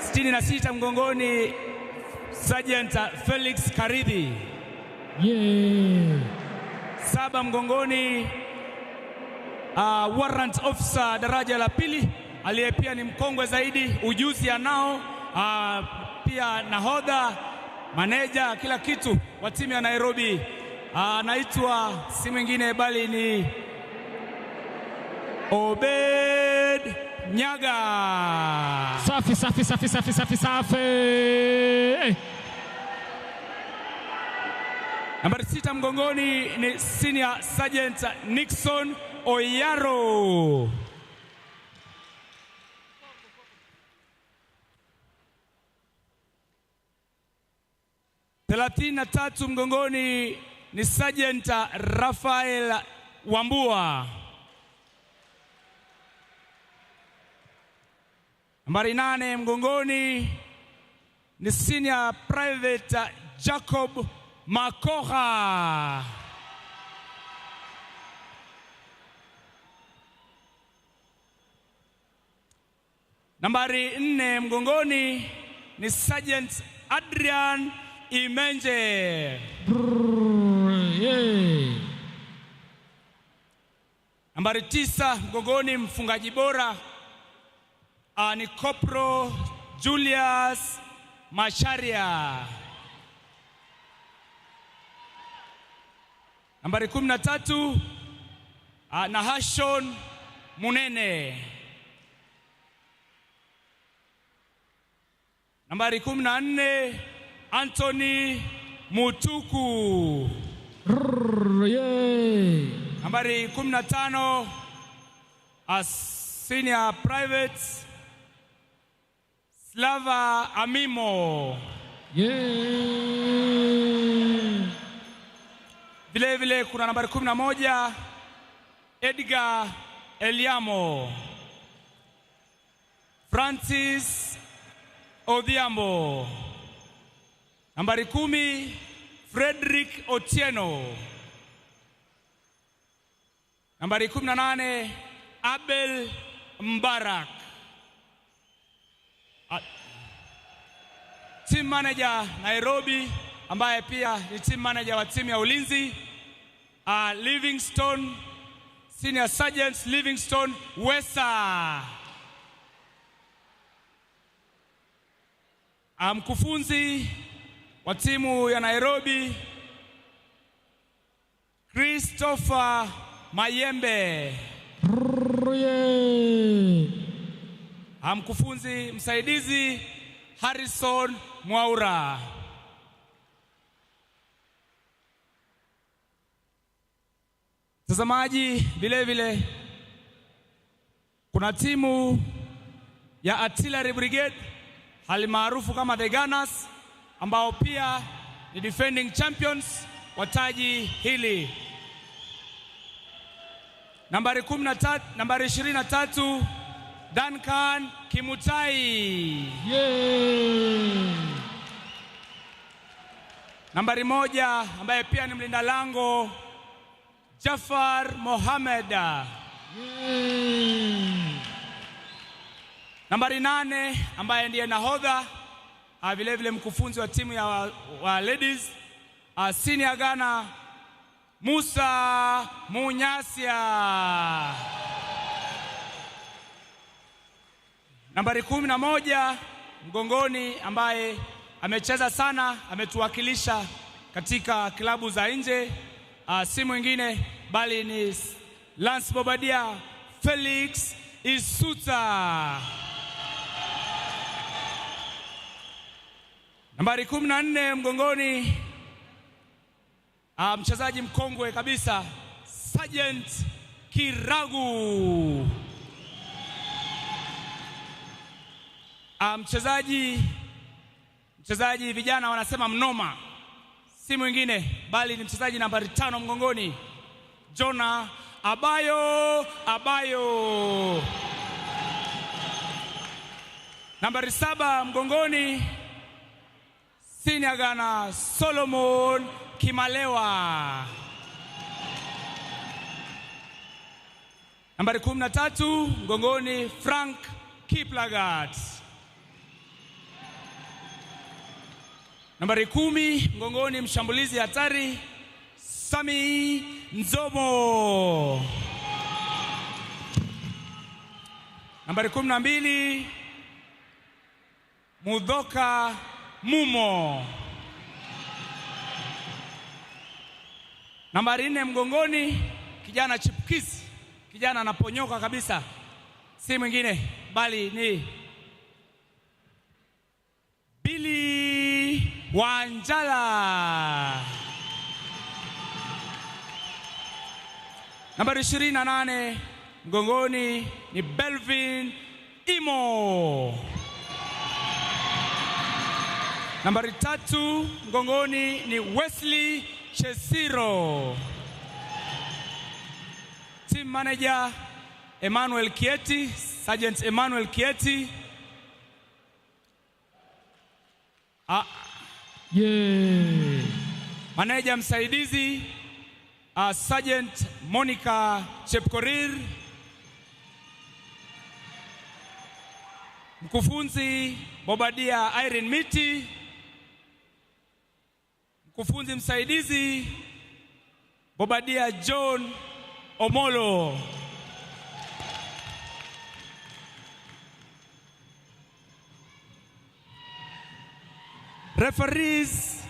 66 mgongoni Sergeant Felix Karidhi. 7 mgongoni Warrant Officer daraja la pili aliye pia ni mkongwe zaidi, ujuzi anao, pia nahodha, maneja, kila kitu wa timu ya Nairobi. Anaitwa si mwingine bali ni Obed Nyaga. Safi safi safi safi safi safi. Nambari 6 mgongoni ni Senior Sergeant Nixon Oyaro. Tatu mgongoni ni Sergeant Rafael Wambua. Nambari 8 mgongoni ni Senior Private Jacob Makoha. Nambari 4 mgongoni ni Sergeant Adrian Imenje. Nambari 9 mgongoni mfungaji bora ni Kopro Julius Macharia. Nambari 13 Nahashon Munene. Nambari 14 Anthony Mutuku. Nambari 15 Senior Private Slava Amimo. Vile vile kuna nambari 11 Edgar Eliamo. Francis Odhiambo. Nambari 10 Frederick Otieno. Nambari 18 Abel Mbarak. Team manager Nairobi ambaye pia ni team manager wa timu ya ulinzi Livingstone, Senior Sergeant Livingstone Wesa. Mkufunzi wa timu ya Nairobi Christopher Mayembe. Mkufunzi msaidizi Harrison Mwaura. Mtazamaji, vile vile kuna timu ya Artillery Brigade halimaarufu kama The Gunners ambao pia ni defending champions wa taji hili. Nambari 23 Duncan Kimutai. Nambari 1 ambaye pia ni mlinda lango Jafar Mohamed. Nambari 8 ambaye ndiye nahodha vile vile mkufunzi wa timu ya wa ladies Senior Ghana Musa Munyasia. Nambari 11 mgongoni ambaye amecheza sana, ametuwakilisha katika klabu za nje, si mwingine bali ni Lance Bobadia Felix Isuta. Nambari 14 mgongoni mchezaji mkongwe kabisa Sergeant Kiragu. Mchezaji vijana wanasema mnoma, si mwingine bali ni mchezaji nambari 5 mgongoni Jona Abayo. Nambari 7 mgongoni Senior Ghana Solomon Kimalewa. Nambari 13 mgongoni Frank Kiplagat. Nambari 10 mgongoni, mshambulizi hatari Sami Nzomo. Nambari 12 Mudhoka Mumo. Nambari 4 mgongoni, kijana chipukizi, kijana anaponyoka kabisa, si mwingine bali ni Billy Wanjala. Nambari 28 mgongoni ni Belvin Imo. Nambari 3 mgongoni ni Wesley Chesiro. Team manager Emmanuel Kieti, Sergeant Emmanuel Kieti. Manager msaidizi Sergeant Monica Chepkorir. Mkufunzi Bobadia Irene Miti. Mkufunzi msaidizi Bobadia John Omolo. Referees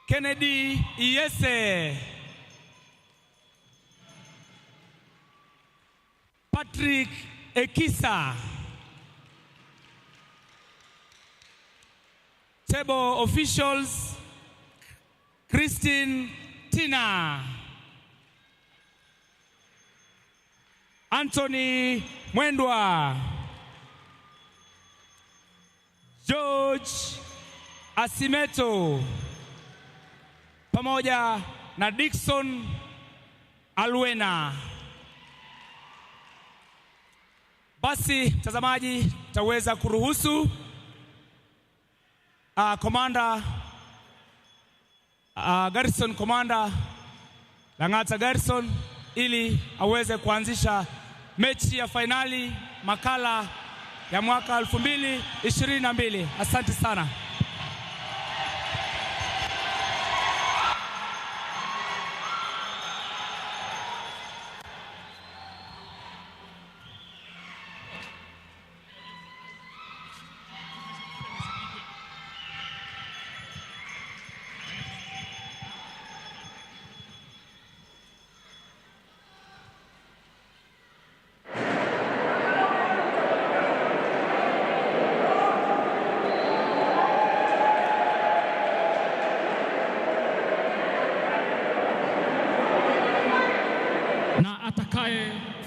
Kennedy Iyese, Patrick Ekisa. Table officials Christine Tina, Anthony Mwendwa, George Asimeto pamoja na Dickson Alwena. Basi mtazamaji, taweza kuruhusu Commander Garrison, Commander Lang'ata Garrison, ili aweze kuanzisha mechi ya fainali makala ya mwaka 2022. Asante sana.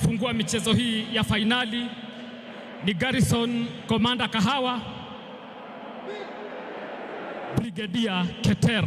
Fungua michezo hii ya fainali ni Garrison Komanda Kahawa, Brigadia Keter.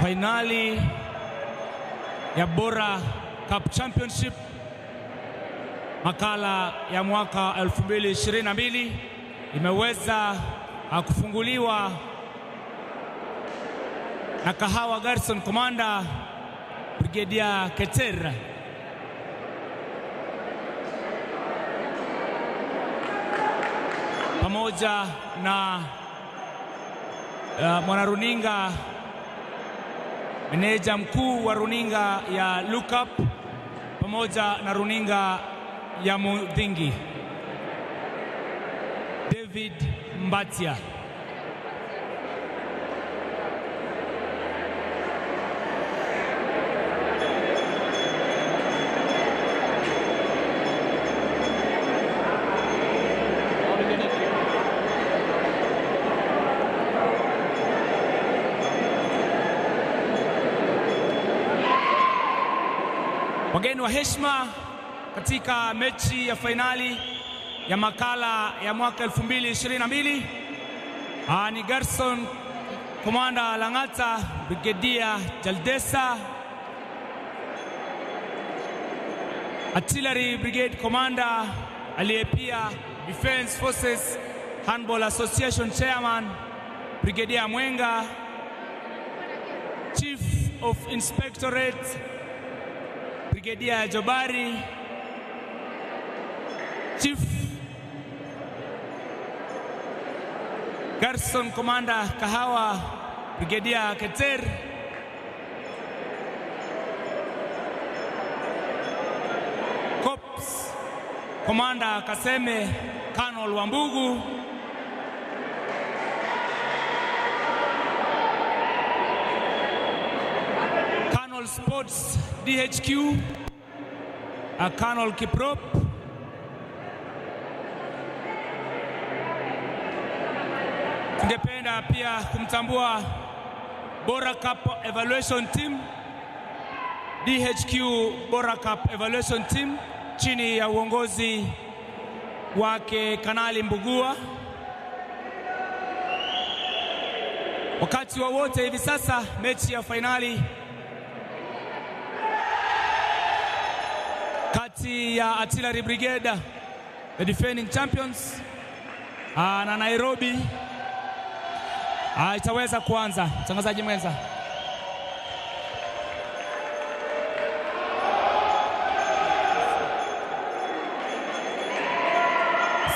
Fainali ya Bora Cup Championship makala ya mwaka 2022 imeweza kufunguliwa na Kahawa Garrison Commander Brigadier Keter pamoja na mwanaruninga meneja mkuu wa runinga ya Lookup pamoja na runinga ya Mudhingi David Mbatia. Wageni wa heshima katika mechi ya fainali ya makala ya mwaka 2022 ni Garrison Commander Lang'ata Brigadier Jaldesa, Artillery Brigade Commander aliyepia Defense Forces Handball Association Chairman Brigadier Mwenga, Chief of Inspectorate Brigadier Jobari, Chief Garrison Commander Kahawa Brigadier Keter, Corps Commander Kaseme Colonel Wambugu, Colonel Sports DHQ Colonel Kiprop, tungependa pia kumtambua Bora Cup Evaluation Team DHQ Bora Cup Evaluation Team chini ya uongozi wake Kanali Mbugua. Wakati wowote hivi sasa mechi ya fainali kati ya Artillery Brigade, the defending champions, na Nairobi itaweza kuanza. Mtangazaji mwenza.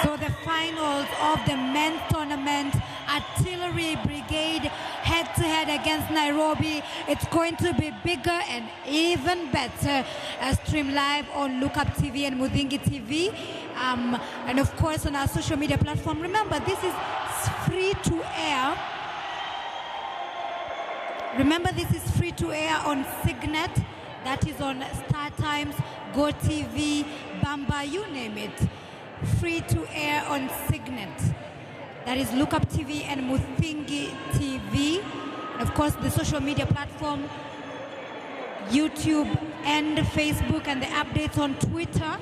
So the finals of the men's tournament, Artillery Brigade head-to-head against Nairobi. It's going to be bigger and even better. Stream live on Lookuptv and Mudhingi TV, and of course on our social media platform. Remember, this is free to air. Remember, this is free to air on Signet. That is on Star Times, Go TV, Bamba, you name it. Free to air on Signet. That is Lookuptv and Mudhingi TV. And of course, the social media platform, YouTube and Facebook, and the updates on Twitter,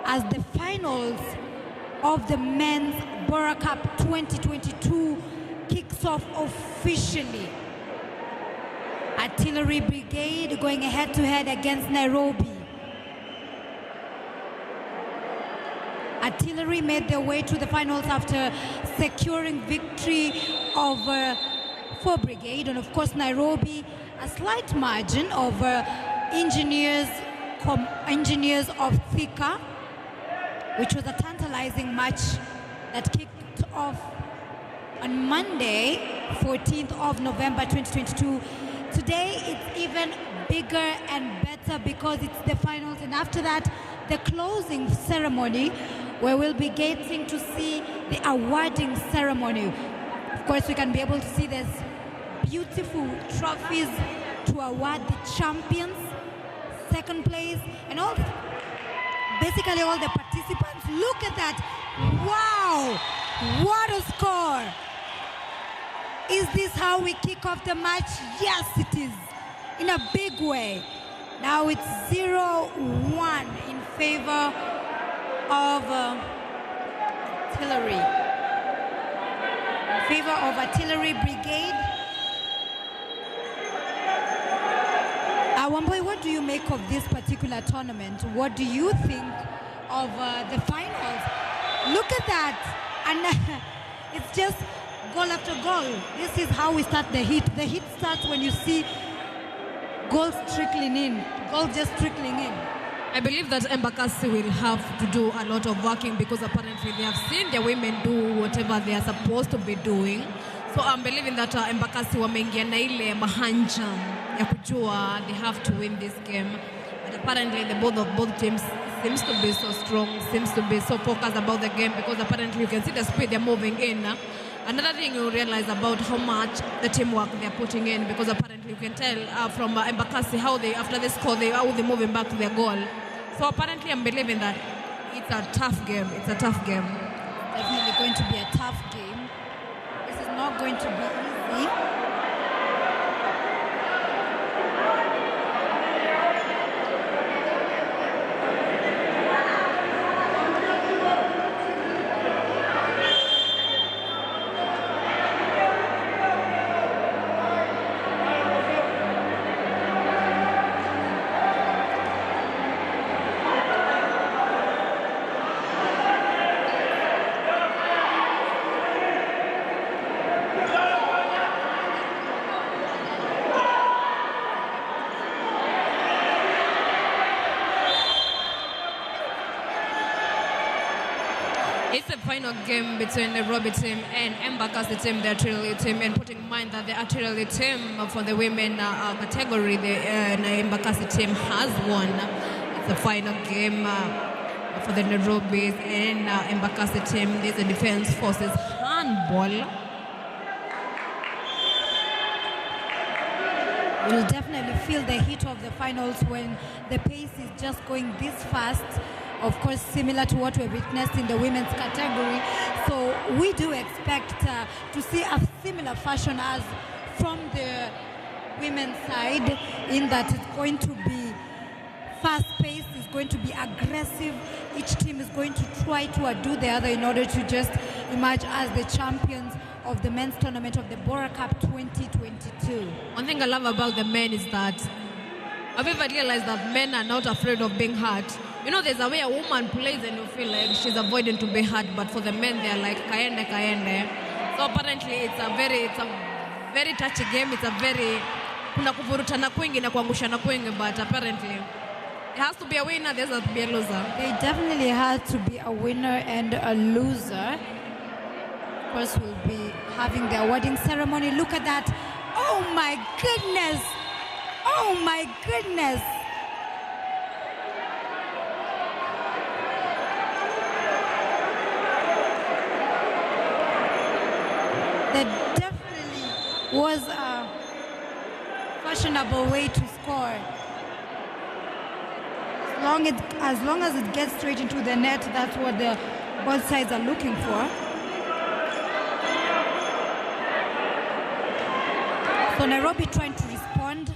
as the finals of the Men's Bora Cup 2022 kicks off officially. Artillery Brigade going head-to-head against Nairobi. Artillery made their way to the finals after securing victory over 4 Brigade, and of course Nairobi a slight margin over Engineers of Thika, which was a tantalizing match that kicked off on Monday, 14th of November 2022. Today it's even bigger and better because it's the finals, and after that the closing ceremony, where we'll be getting to see the awarding ceremony. Of course, we can be able to see there's beautiful trophies to award the champions, second place, and basically all the participants. Look at that. Wow, what a score. Is this how we kick off the match? Yes, it is, in a big way. Now it's 0-1 in favor of Artillery. In favor of Artillery Brigade. Wamboi, what do you make of this particular tournament? What do you think of the finals? Look at that. And it's just goal after goal. This is how we start the heat. The heat starts when you see goals trickling in, goals just trickling in. I believe that EMBAKASI will have to do a lot of working because apparently they have seen their women do whatever they are supposed to be doing. So I'm believing that EMBAKASI wameingia na ile mahanja ya kujua they have to win this game. But apparently the both teams seems to be so strong, seems to be so focused about the game because apparently you can see the speed they're moving in. Another thing you realize about how much the teamwork they're putting in because apparently you can tell from EMBAKASI how they, after they score, how they're moving back to their goal. So apparently I'm believing that it's a tough game. It's a tough game. Definitely going to be a tough game. This is not going to be easy. It's a final game between the NAIROBI team and EMBAKASI team, the artillery team, and putting in mind that the artillery team for the women category, the EMBAKASI team has won. It's a final game for the NAIROBI and EMBAKASI team. This is the Defense Forces Handball. You'll definitely feel the heat of the finals when the pace is just going this fast. Of course, similar to what we witnessed in the women's category. So we do expect to see a similar fashion as from the women's side, in that it's going to be fast-paced, it's going to be aggressive. Each team is going to try to outdo the other in order to just emerge as the champions of the men's tournament of the Bora Cup 2022. One thing I love about the men is that I've ever realized that men are not afraid of being hurt. You know, there's a way a woman plays and you feel like she's avoiding to be hurt, but for the men, they're like, kaende, kaende. So apparently it's a very touchy game. It's a very, kuna kuvurutana kwingi na kuangushana kwingi, but apparently it has to be a winner, there has to be a loser. They definitely had to be a winner and a loser. Of course, we'll be having the awarding ceremony. Look at that. Oh my goodness. Oh my goodness. That definitely was a fashionable way to score. As long as it gets straight into the net, that's what both sides are looking for. So NAIROBI trying to respond.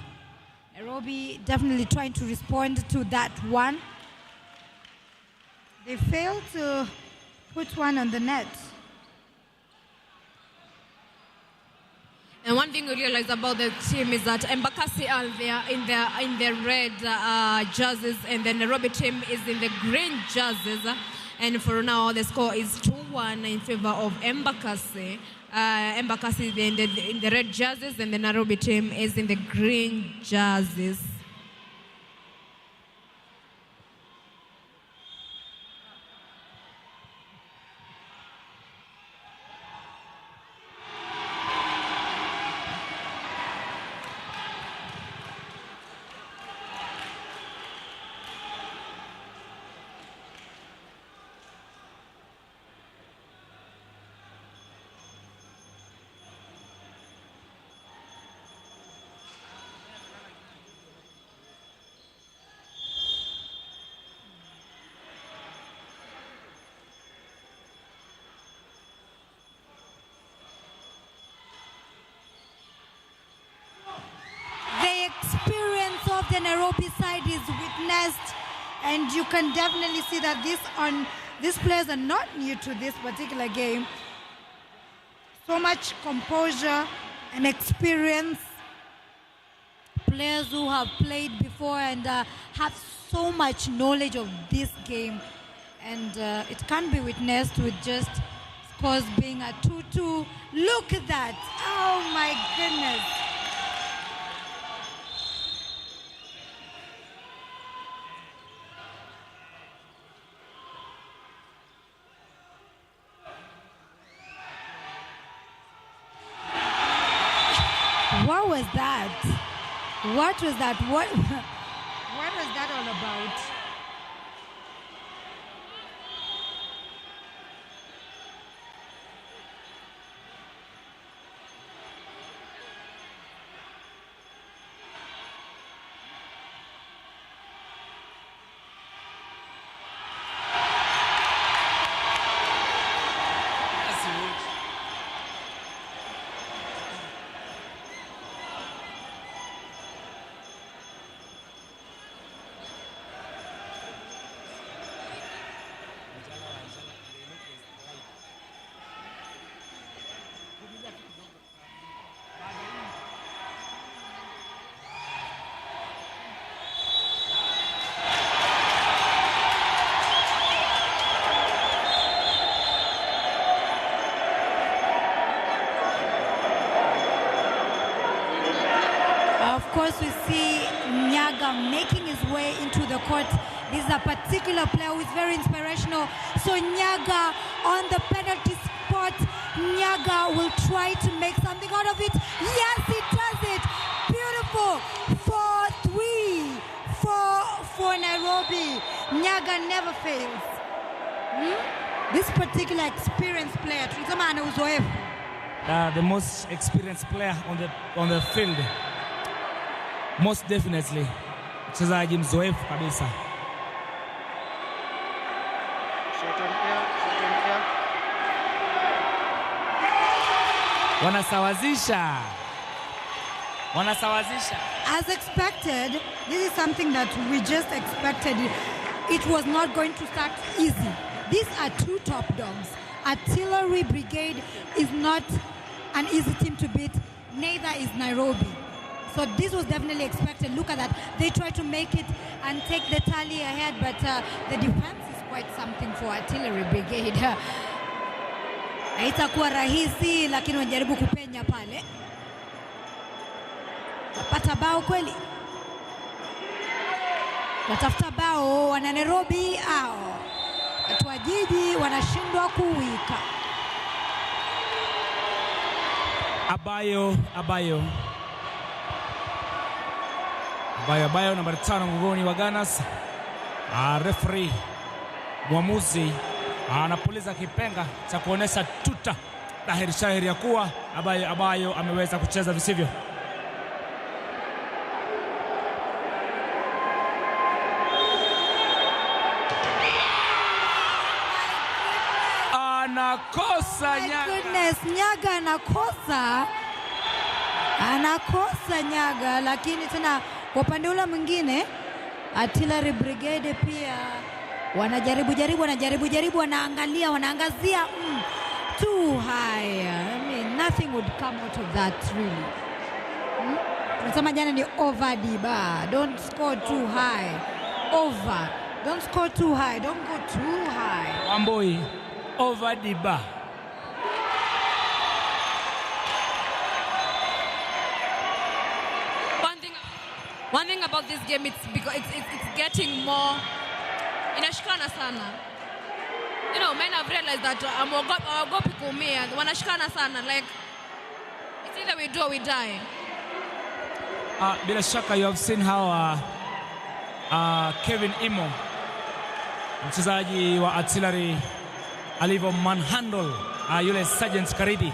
NAIROBI definitely trying to respond to that one. They failed to put one on the net. And one thing we realize about the team is that EMBAKASI are there in their red jerseys, and the NAIROBI team is in the green jerseys. And for now, the score is 2-1 in favor of EMBAKASI. EMBAKASI in the red jerseys, and the NAIROBI team is in the green jerseys. the Nairobi side is witnessed, and you can definitely see that these players are not new to this particular game. So much composure and experience. Players who have played before and have so much knowledge of this game, and it can be witnessed with just scores being a 2-2. Look at that! Oh my goodness! What was that? What was that? What was that all about? Of course, we see Nyaga making his way into the court. This is a particular player who is very inspirational. So Nyaga on the penalty spot. Nyaga will try to make something out of it. Yes, he does it. Beautiful. 4-3 for Nairobi. Nyaga never fails. This particular experienced player, the most experienced player on the field. Most definitely. Mchezaji mzoefu kabisa. Wanasawazisha. As expected, this is something that we just expected. It was not going to start easy. These are two top dogs. Artillery Brigade is not an easy team to beat. Neither is Nairobi. So this was definitely expected. Look at that. They try to make it and take the tally ahead, but the defense is quite something for Artillery Brigade. Haitakuwa rahisi, lakini wanajaribu kupenya pale. Wapata bao kweli. Watafuta bao wana Nairobi au watu wa jiji wanashindwa kuwika. Abayo nambari 5 mgongoni wa Ganas. Referee mwamuzi anapuliza kipenga cha kuonesha tuta dhahiri shahiri ya kuwa Abayo ameweza kucheza visivyo. Anakosa Nyaga. My goodness, Nyaga anakosa Nyaga, lakini tena kwa upande ule mwingine Artillery Brigade pia wanajaribu wanaangazia too high. I mean, nothing would come out of that really. Tunasema jana ni over Diba. Don't score too high. Over. Don't score too high. Don't go too high. Wamboi over Diba. One thing about this game, it's because it's getting more inashikana sana. You know, men have realized that awagopi kuumia, wanashikana sana. Like, it's either we do or we die. Bila shaka you have seen how Kevin Imo, mchezaji wa Artillery, alivyo manhandle yule Sergeant Karidi.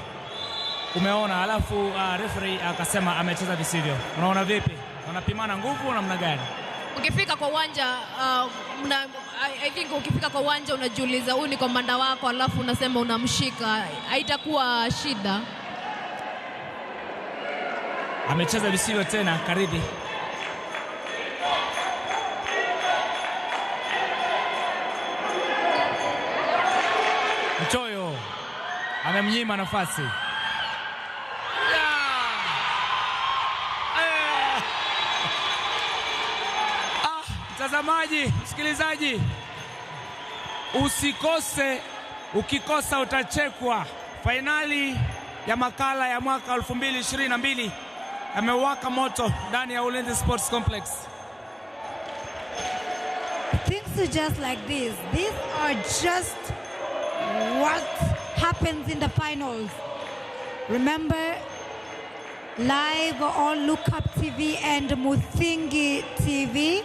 Umeona, alafu referee akasema amecheza visivyo. Unaona vipi? Wanapimana nguvu namna gani? Ukifika kwa uwanja I think ukifika kwa uwanja unajiuliza huyu ni komanda wako, alafu unasema unamshika, haitakuwa shida. Amecheza visivyo tena Karidi. amemnyima nafasi. Mtazamaji, msikilizaji, usikose, ukikosa utachekwa. Fainali ya makala ya mwaka 2022 yamewaka moto ndani ya Ulinzi Sports Complex. Things are just like this. These are just what happens in the finals. Remember, live on Lookuptv and Muthingi TV,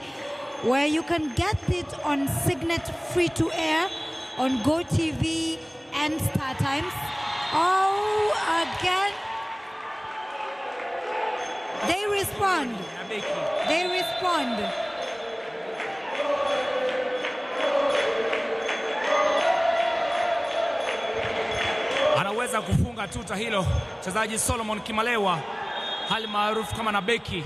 where you can get it on Signet free to air on GoTV and Star Times. Oh, again, they respond. They respond. Anaweza kufunga tuta hilo mchezaji Solomon Kimalewa, hali maarufu kama Nabeki.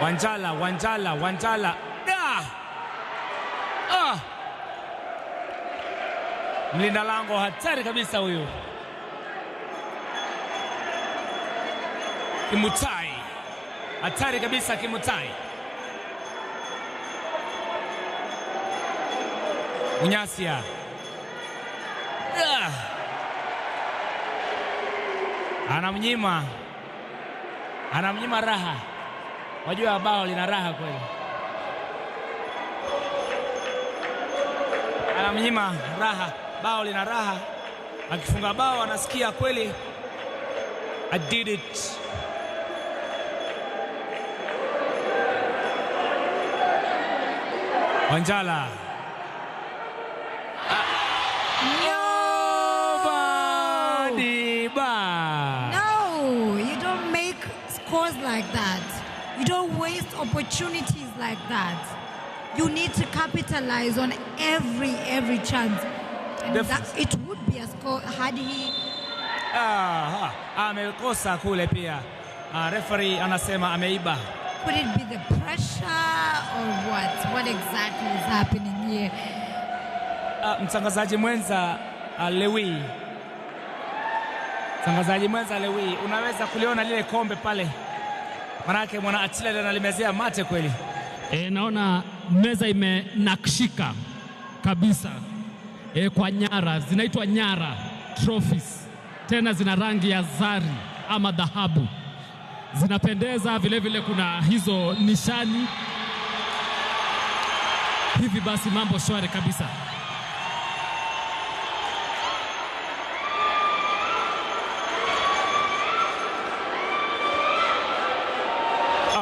Wanjala. Mlinda lango hatari kabisa huyu. Kimutai. Hatari kabisa Kimutai. Unyasia. Anamnyima raha. Wajua bao lina raha kweli. Anamnyima raha, bao lina raha. Akifunga bao anasikia kweli, I did it. Wanjala. No, you don't make scores like that. You don't waste opportunities like that. You need to capitalize on every chance. And that, it would be a score had he... amekosa kule pia. Referee anasema ameiba. Could it be the pressure or what? What exactly is happening here? Mtangazaji mwenza Lewi. Mtangazaji mwenza Lewi, unaweza kuliona lile kombe pale? Manake mwana Atila analimezea mate kweli. Naona meza imenakshika kabisa. Kwa nyara, zinaitwa nyara trophies. Tena zina rangi ya zari ama dhahabu. Zinapendeza, vile vile kuna hizo nishani. Hivi basi mambo shwari kabisa.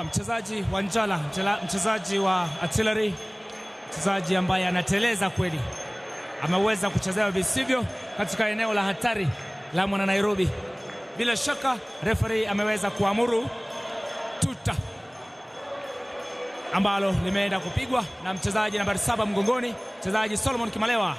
Mchezaji wa Njala, mchezaji wa Artillery, mchezaji ambaye anateleza kweli, ameweza kuchezea visivyo katika eneo la hatari la mwana Nairobi. Bila shaka referee ameweza kuamuru tuta ambalo limeenda kupigwa na mchezaji nambari 7 mgongoni, mchezaji Solomon Kimalewa.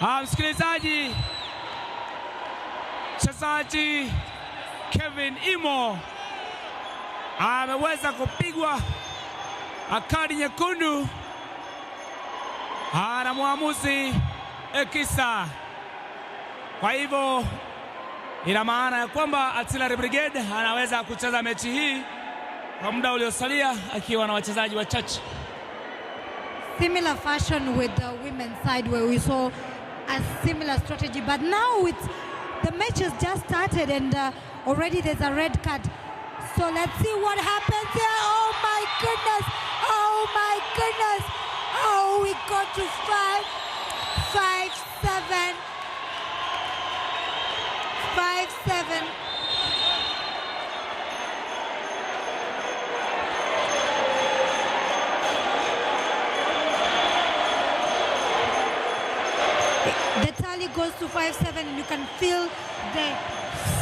Msikilizaji, mchezaji Kevin Imo ameweza kupigwa kadi nyekundu na mwamuzi Ekisa. Kwa hivyo ina maana ya kwamba Artillery Brigade anaweza kucheza mechi hii kwa muda uliosalia akiwa na wachezaji wachache. Similar fashion with the women's side where we saw a similar strategy, but now the match has just started and already there's a red card. So let's see what happens here. Oh my goodness! Oh my goodness! Oh, we got to 5-7. 5-7. The tally goes to 5-7 and you can feel the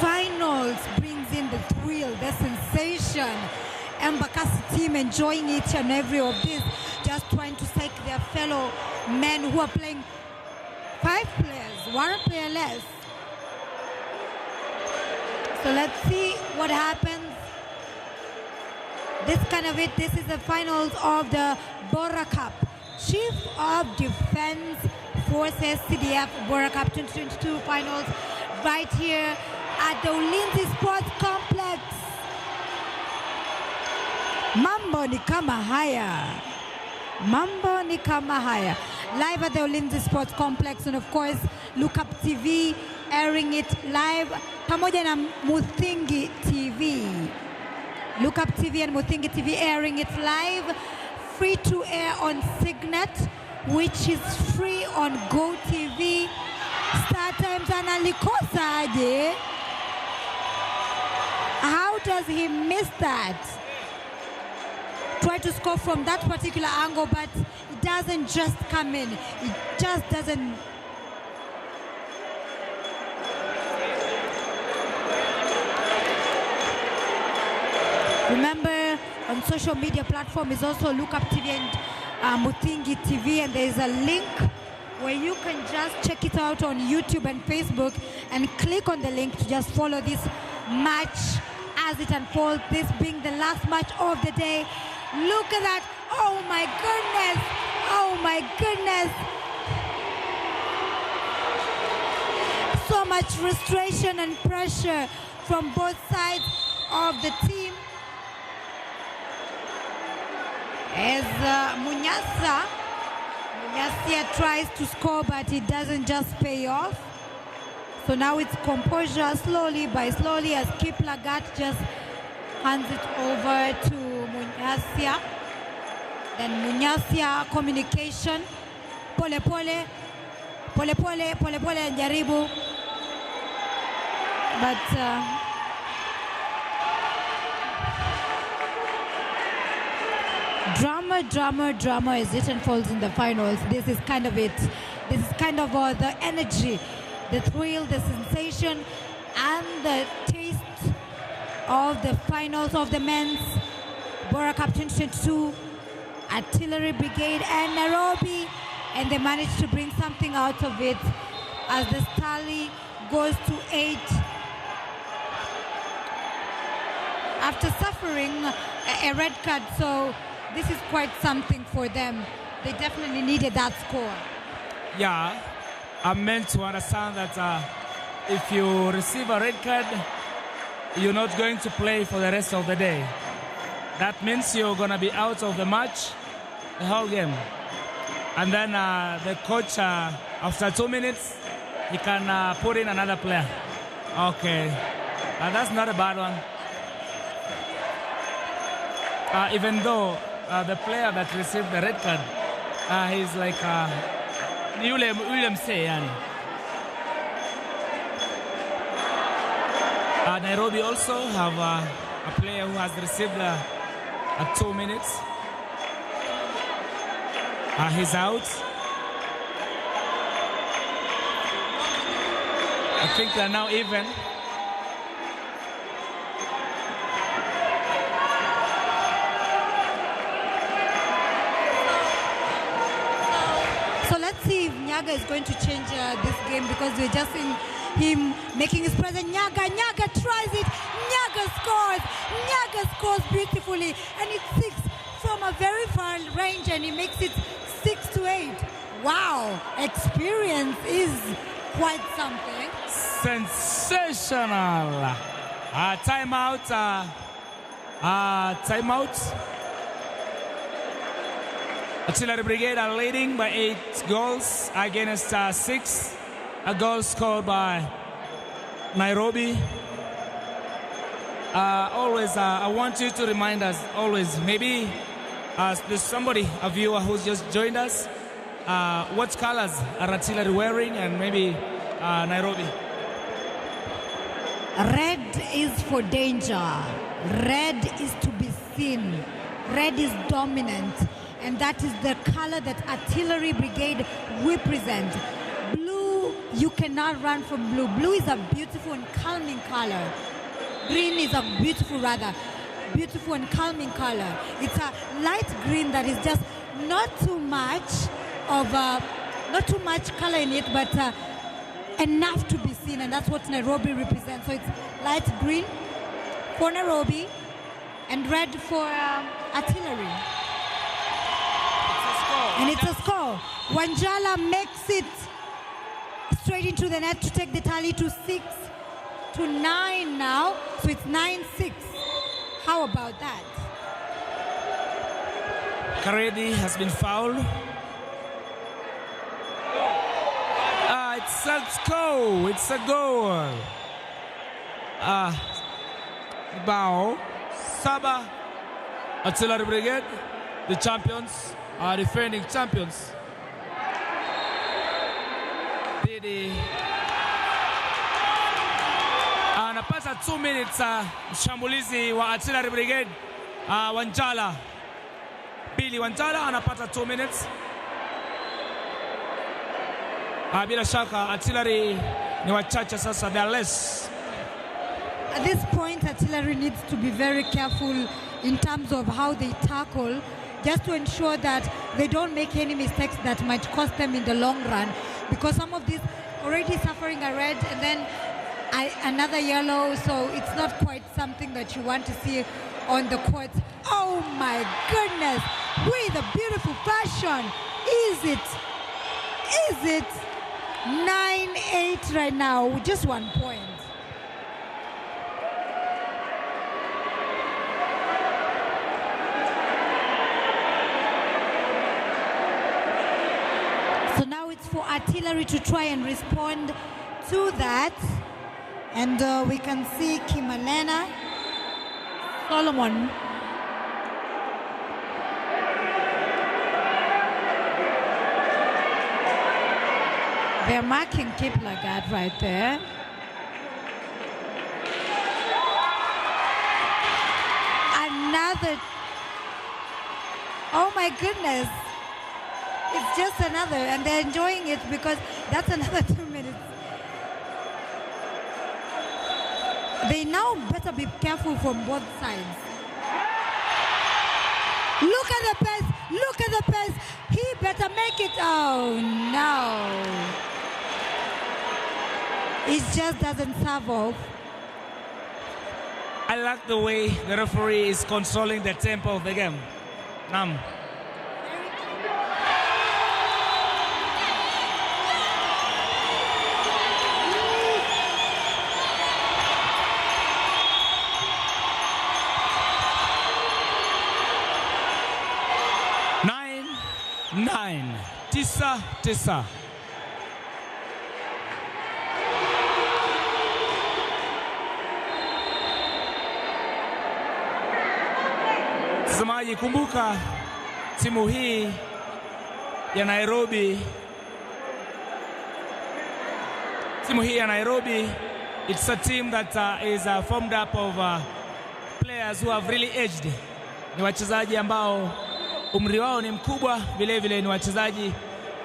finals brings in the thrill, the sensation. EMBAKASI team enjoying each and every of this, just trying to psych their fellow men who are playing 5 players, 1 player less. So let's see what happens. This is the finals of the Bora Cup. Chief of Defense Forces Cdf Bora Cup 2022 finals right here at the Ulinzi Sports Complex. Mambo ni kama haya. Mambo ni kama haya. Live at the Ulinzi Sports Complex, and of course Lookuptv airing it live pamoja na Muthingi TV. Lookuptv and Muthingi TV airing it live, free to air on Signet, which is free on GoTV. Star Times analikosa aje? How does he miss that? Try to score from that particular angle, but it doesn't just come in. It just doesn't. Remember, on social media platform is also Lookuptv and Muthingi TV, and there is a link where you can just check it out on YouTube and Facebook and click on the link to just follow this match as it unfolds, this being the last match of the day. Look at that. Oh my goodness. Oh my goodness. So much frustration and pressure from both sides of the team. As Munyasia tries to score, but it doesn't just pay off. So now it's composure slowly by slowly as Kip Lagat just hands it over to Munyasia. Then Munyasia communication. Pole pole njaribu. But drama as it unfolds in the finals. This is kind of it. This is kind of the energy, the thrill, the sensation, and the taste of the finals of the men's Bora Cup 2022, Artillery Brigade and Nairobi, and they managed to bring something out of it as the tally goes to 8. After suffering a red card, so this is quite something for them. They definitely needed that score. Yeah, I'm meant to understand that if you receive a red card, you're not going to play for the rest of the day. That means you're going to be out of the match, the whole game. And then the coach, after 2 minutes, he can put in another player. Okay, that's not a bad one. Even though the player that received the red card, he's like William say, yani. Nairobi also have a player who has received 2 minutes. He's out. I think they're now even. So let's see if Nyaga is going to change this game because we're just seeing him making his presence. Nyaga tries it. Nyaga scores beautifully, and it's 6 from a very far range, and he makes it 6-8. Wow, experience is quite something. Sensational. Timeout. Artillery Brigade are leading by 8 goals against 6. A goal scored by Nairobi. Always, I want you to remind us, always, maybe there's somebody, a viewer who's just joined us, what colors are Artillery wearing, and maybe Nairobi? Red is for danger. Red is to be seen. Red is dominant. And that is the color that Artillery Brigade represent. Blue, you cannot run from blue. Blue is a beautiful and calming color. Green is a beautiful and calming color. It's a light green that is just not too much color in it, but enough to be seen, and that's what Nairobi represents. So it's light green for Nairobi and red for Artillery. And it's a score. Wanjala makes it straight into the net to take the tally to 6-9 now. So it's 9-6. How about that? Karedi has been fouled. It's a goal. It's a goal. Bao Saba, Artillery Brigade, the champions, are defending champions. Didi anapata 2 minutes. Mshambulizi wa Artillery Brigade Wanjala, Billy Wanjala anapata 2 minutes. Bila shaka Artillery ni wachache sasa, they are less. At this point, Artillery needs to be very careful in terms of how they tackle, just to ensure that they don't make any mistakes that might cost them in the long run, because some of these already suffering a red and then another yellow, so it's not quite something that you want to see on the court. Oh my goodness, with a beautiful fashion. Is it 9-8 right now, just 1 point. So now it's for Artillery to try and respond to that. And we can see Kimalena, Solomon. They're marking Kiplagat right there. Another. Oh my goodness. It's just another, and they're enjoying it because that's another 2 minutes. They now better be careful from both sides. Look at the pace. Look at the pace. He better make it. Oh no. It just doesn't serve off. I like the way the referee is controlling the tempo of the game. Nam. Nine. Tisa. Mtazamaji, kumbuka timu hii ya Nairobi, it's a team that is formed up of players who have really aged. Ni wachezaji ambao umri wao ni mkubwa, vile ni wachezaji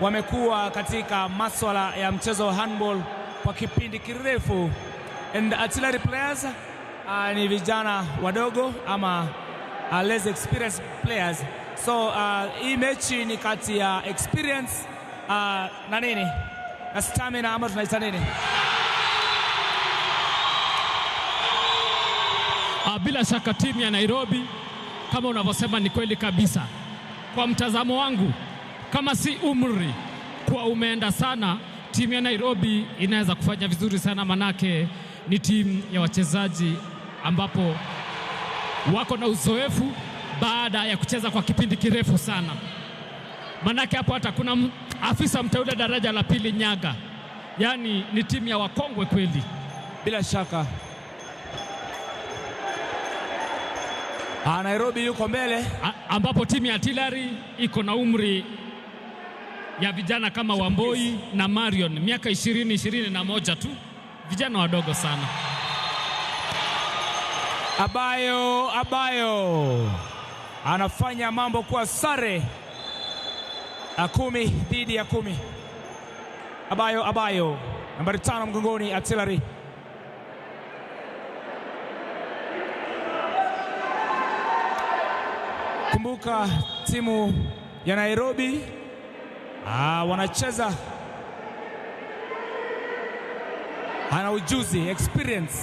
wamekuwa katika masuala ya mchezo wa handball kwa kipindi kirefu. And Artillery players ni vijana wadogo ama less experienced players. So hii mechi ni kati ya experience na nini na stamina ama tunaita nini? Bila shaka timu ya Nairobi kama unavyosema ni kweli kabisa. Kwa mtazamo wangu, kama si umri kwa umeenda sana, timu ya Nairobi inaweza kufanya vizuri sana, manake ni timu ya wachezaji ambapo wako na uzoefu baada ya kucheza kwa kipindi kirefu sana. Manake hapo hata kuna afisa mteule daraja la pili Nyaga. Yaani ni timu ya wakongwe kweli. Bila shaka. Nairobi yuko mbele, ambapo timu ya Artillery iko na umri ya vijana kama Wamboi na Marion, miaka 21 tu, vijana wadogo sana. Abayo anafanya mambo kwa sare 10 dhidi ya 10. Abayo nambari 5 mgongoni Artillery. Kumbuka timu ya Nairobi wanacheza, ana ujuzi, experience.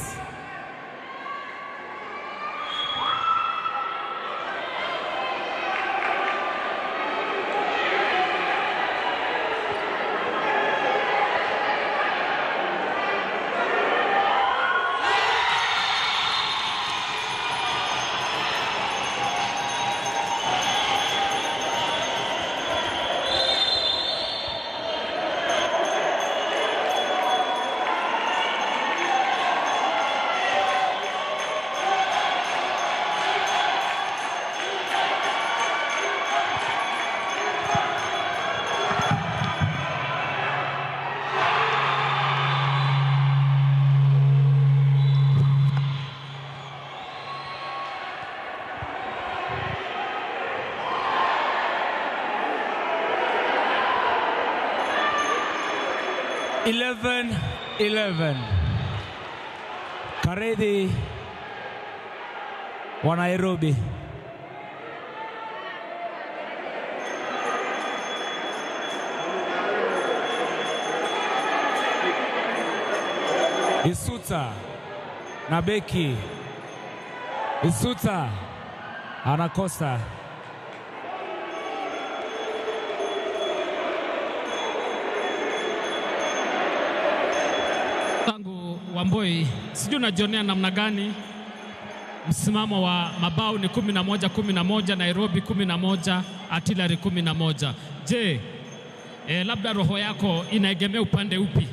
Eleven. Karedi wa Nairobi. Isuta na beki. Isuta anakosa. Tangu Wamboi, sijui unajionea namna gani msimamo wa mabao ni 11-11, Nairobi 11, Artillery 11. Je, labda roho yako inaegemea upande upi?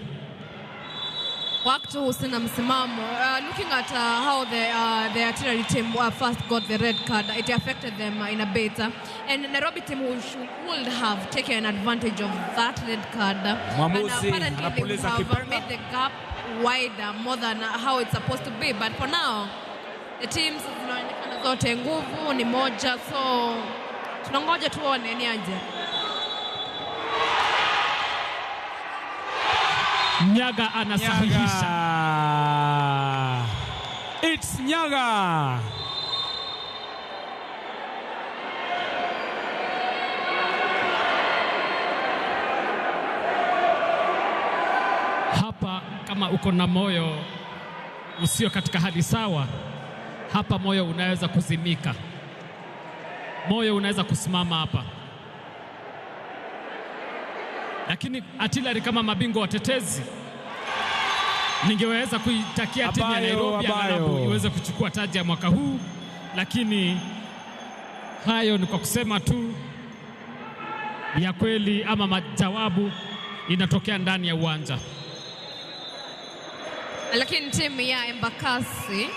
Wakati huu sina msimamo. Looking at how the Artillery team first got the red card, it affected them in a bit. And Nairobi team would have taken advantage of that red card. Mwamuzi and apparently they have made the gap wider more than how it's supposed to be. But for now, the teams zinaonekana zote nguvu ni moja, so tunangoja tuone ni aje. Nyaga anasahihisha. It's Nyaga. Hapa kama uko na moyo usio katika hali sawa, hapa moyo unaweza kuzimika. Moyo unaweza kusimama hapa. Lakini Artillery kama mabingwa watetezi, ningeweza kuitakia timu ya Nairobi angalau iweze kuchukua taji ya mwaka huu, lakini hayo ni kwa kusema tu ya kweli ama majawabu inatokea ndani ya uwanja. Lakini timu ya Embakasi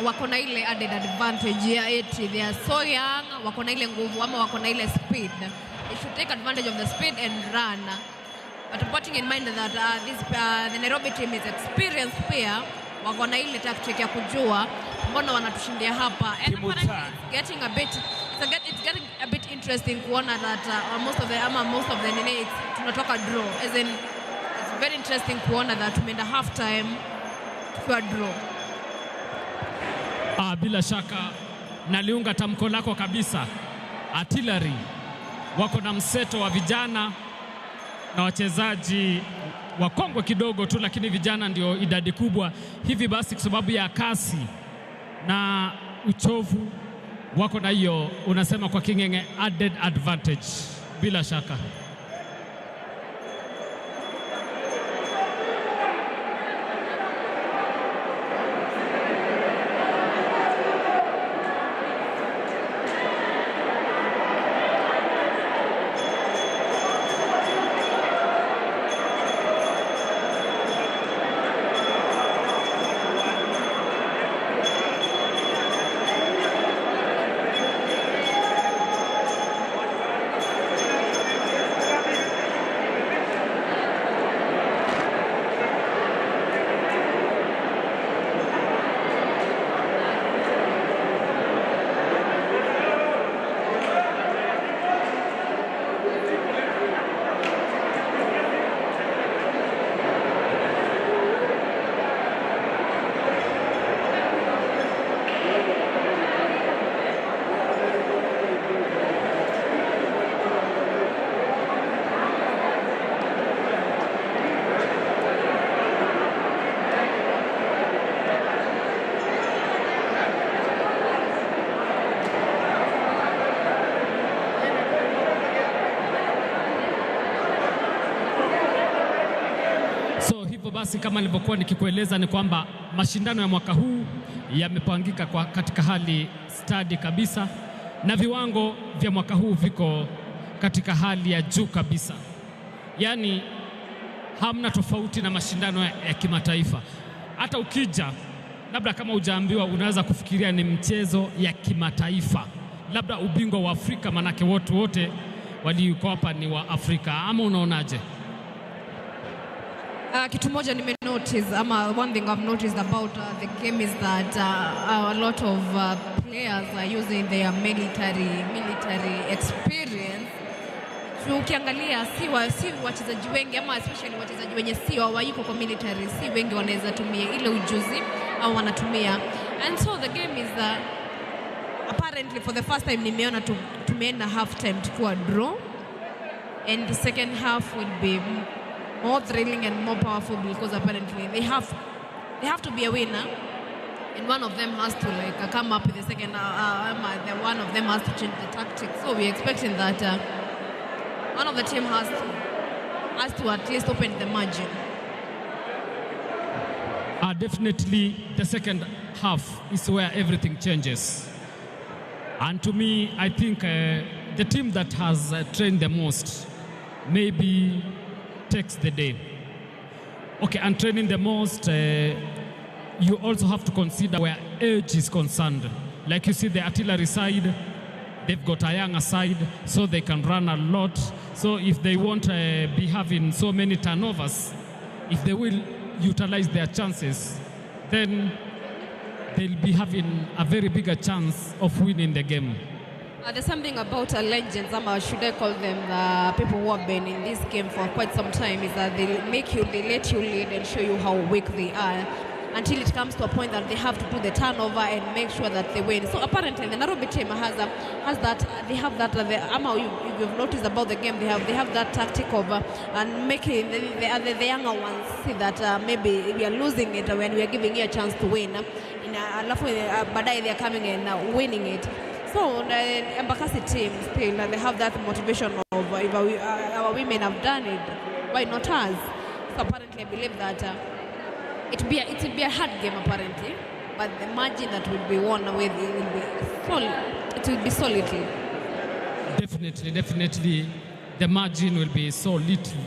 wako na ile added advantage ya eti they are so young, wako na ile nguvu ama wako na ile speed. They should take advantage of the speed and run. But putting in mind that the Nairobi team is experienced pia, wako na ile tactic ya kujua mbona wanatushindia hapa. And apparently it's getting a bit interesting kuona that most of the minutes tunatoka draw. As in, it's very interesting kuona that tumeenda half time tukiwa draw. Bila shaka naliunga tamko lako kabisa. Artillery wako na mseto wa vijana na wachezaji wakongwe kidogo tu, lakini vijana ndio idadi kubwa. Hivi basi kwa sababu ya kasi na uchovu wako na hiyo, unasema kwa King'eng'e added advantage bila shaka. Basi kama nilivyokuwa nikikueleza ni kwamba mashindano ya mwaka huu yamepangika katika hali stadi kabisa, na viwango vya mwaka huu viko katika hali ya juu kabisa. Yaani hamna tofauti na mashindano ya kimataifa. Hata ukija labda kama hujaambiwa, unaweza kufikiria ni mchezo ya kimataifa, labda ubingwa wa Afrika, manake wote walioko hapa ni wa Afrika. Ama unaonaje? Kitu moja nimenotice, ama one thing I've noticed about the game is that a lot of players are using their military experience. Ukiangalia si wachezaji wengi, ama especially wachezaji wenye si hawayuko kwa military, si wengi wanaweza tumia ile ujuzi au wanatumia. And so the game is apparently for the first time nimeona tumeenda half time tukiwa draw, and the second half will be more thrilling and more powerful because apparently they have to be a winner, and one of them has to come up with the second. One of them has to change the tactics. So we're expecting that one of the team has to at least open the margin. Definitely, the second half is where everything changes, and to me, I think the team that has trained the most maybe takes the day. Okay, and training the most, you also have to consider where age is concerned. Like you see the artillery side, they've got a younger side, so they can run a lot. So if they won't be having so many turnovers, if they will utilize their chances, then they'll be having a very bigger chance of winning the game. There's something about legends, or should I call them people who have been in this game for quite some time, is that they let you lead and show you how weak they are until it comes to a point that they have to do the turnover and make sure that they win. So apparently the Nairobi team has that. They have that. If you've noticed about the game, they have that tactic of and making the younger ones see that maybe we are losing it when we are giving you a chance to win. Baadaye they are coming and winning it. So the EMBAKASI team still, they have that motivation of if our women have done it, why not us? So apparently I believe that it will be a hard game apparently, but the margin that will be won with it will be solidly. Definitely the margin will be so little,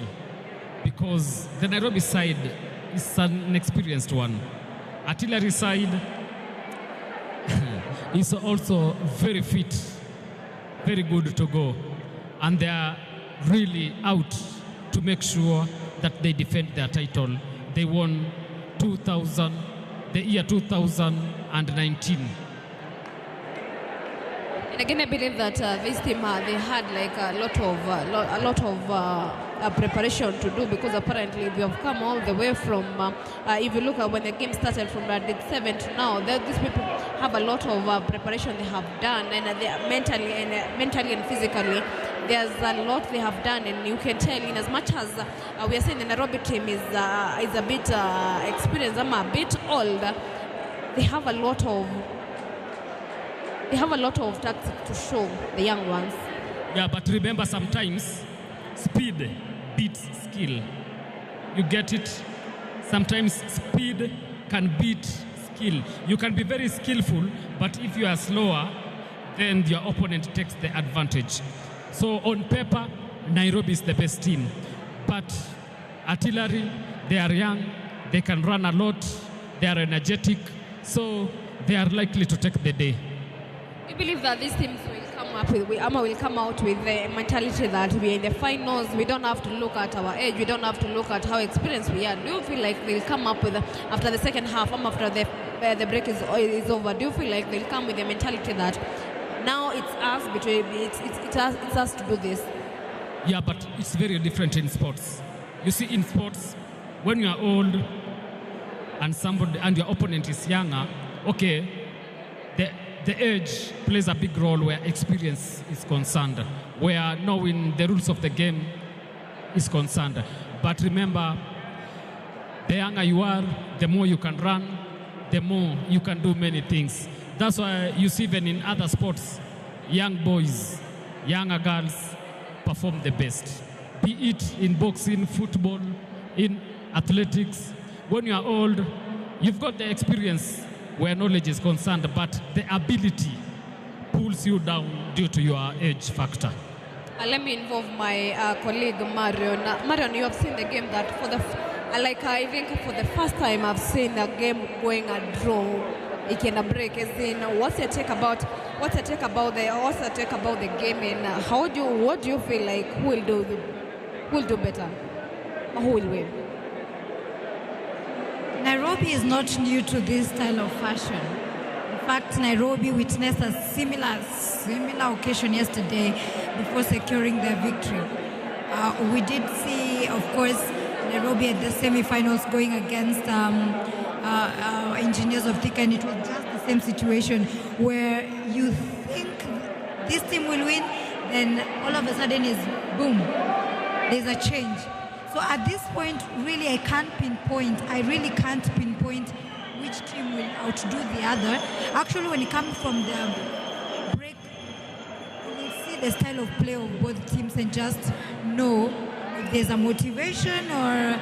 because the Nairobi side is an experienced one. Artillery side is also very fit, very good to go, and they are really out to make sure that they defend their title. They won the year 2019. And again, I believe that this team they had a lot of preparation to do, because apparently we have come all the way from. If you look at when the game started from day 7 to now, these people have a lot of preparation they have done, and they are mentally and physically there's a lot they have done, and you can tell in as much as we are saying the Nairobi team is a bit experienced, a bit old, they have a lot of tactics to show the young ones. Yeah, but remember, sometimes speed beats skill. You get it? Sometimes speed can beat skill. You can be very skillful, but if you are slower, then your opponent takes the advantage. So on paper, Nairobi is the best team. But artillery, they are young, they can run a lot, they are energetic, so they are likely to take the day. You believe that these teams will come out with the mentality that we are in the finals, we don't have to look at our age, we don't have to look at how experienced we are? Do you feel like they'll come up with, after the second half, after the break is over, do you feel like they'll come with the mentality that now it's us, it's us to do this? Yeah, but it's very different in sports. You see, in sports, when you are old and your opponent is younger, okay, the age plays a big role where experience is concerned, where knowing the rules of the game is concerned. But remember, the younger you are, the more you can run, the more you can do many things. That's why you see even in other sports, young boys, younger girls perform the best. Be it in boxing, football, in athletics. When you are old, you've got the experience where knowledge is concerned, but the ability pulls you down due to your age factor. Let me involve my colleague Marion. Marion, you have seen the game that I think for the first time I've seen a game going a draw, in a break. As in, what's your take about the game, and what do you feel like who will do better, or who will win? Nairobi is not new to this style of fashion. In fact, Nairobi witnessed a similar occasion yesterday before securing their victory. We did see, of course, Nairobi at the semi-finals going against Engineers of Thika, and it was just the same situation where you think this team will win, then all of a sudden is boom, there's a change. So at this point, really, I really can't pinpoint which team will outdo the other. Actually, when it comes from the break, we will see the style of play of both teams and just know if there's a motivation or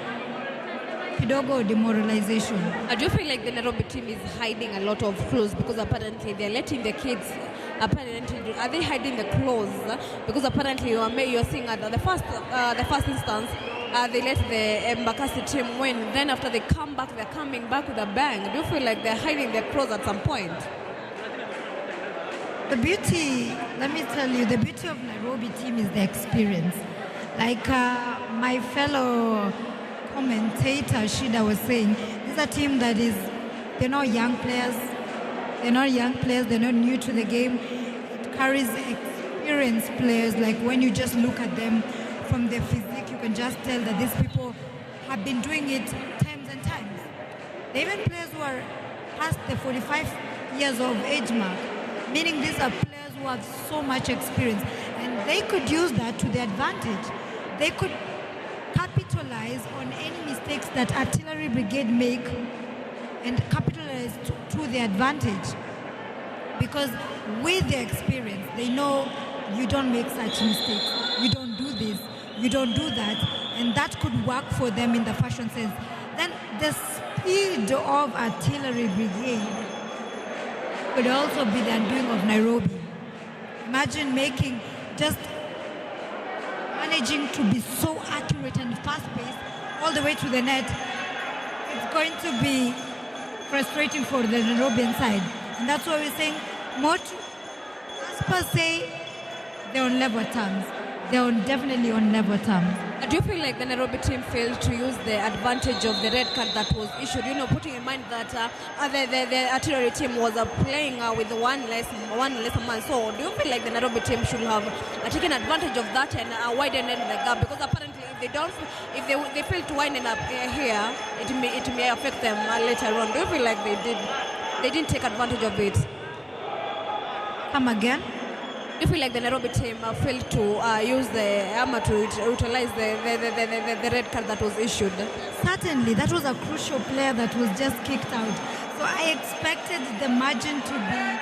kidogo demoralization. I do feel like the Nairobi team is hiding a lot of clues, because apparently they're letting the kids. Apparently, are they hiding the clues? Because apparently you're seeing at the first instance, they let the EMBAKASI team win. Then after they come back, they're coming back with a bang. Do you feel like they're hiding their claws at some point? Let me tell you, the beauty of Nairobi team is the experience. Like my fellow commentator Shida was saying, this is a team that they're not young players. They're not new to the game. It carries experienced players. Like when you just look at them from their physique, you can just tell that these people have been doing it times and times. They even players who are past the 45 years of age mark, meaning these are players who have so much experience, and they could use that to their advantage. They could capitalize on any mistakes that Artillery Brigade make and capitalize to their advantage, because with their experience they know you don't make such mistakes, you don't do this, you don't do that, and that could work for them in the fashion sense. Then the speed of Artillery Brigade could also be the undoing of Nairobi. Imagine managing to be so accurate and fast-paced all the way to the net. It's going to be frustrating for the Nairobian side. And that's why we're saying, as per se, they're on level terms. They're definitely on level terms. Do you feel like the Nairobi team failed to use the advantage of the red card that was issued? Putting in mind that the artillery team was playing with one less man. So do you feel like the Nairobi team should have taken advantage of that and widened the gap? Because apparently, if they fail to widen up here, it may affect them later on. Do you feel like they didn't take advantage of it? Come again? Do you feel like the Nairobi team failed to utilize the red card that was issued? Certainly, that was a crucial player that was just kicked out. So I expected the margin to be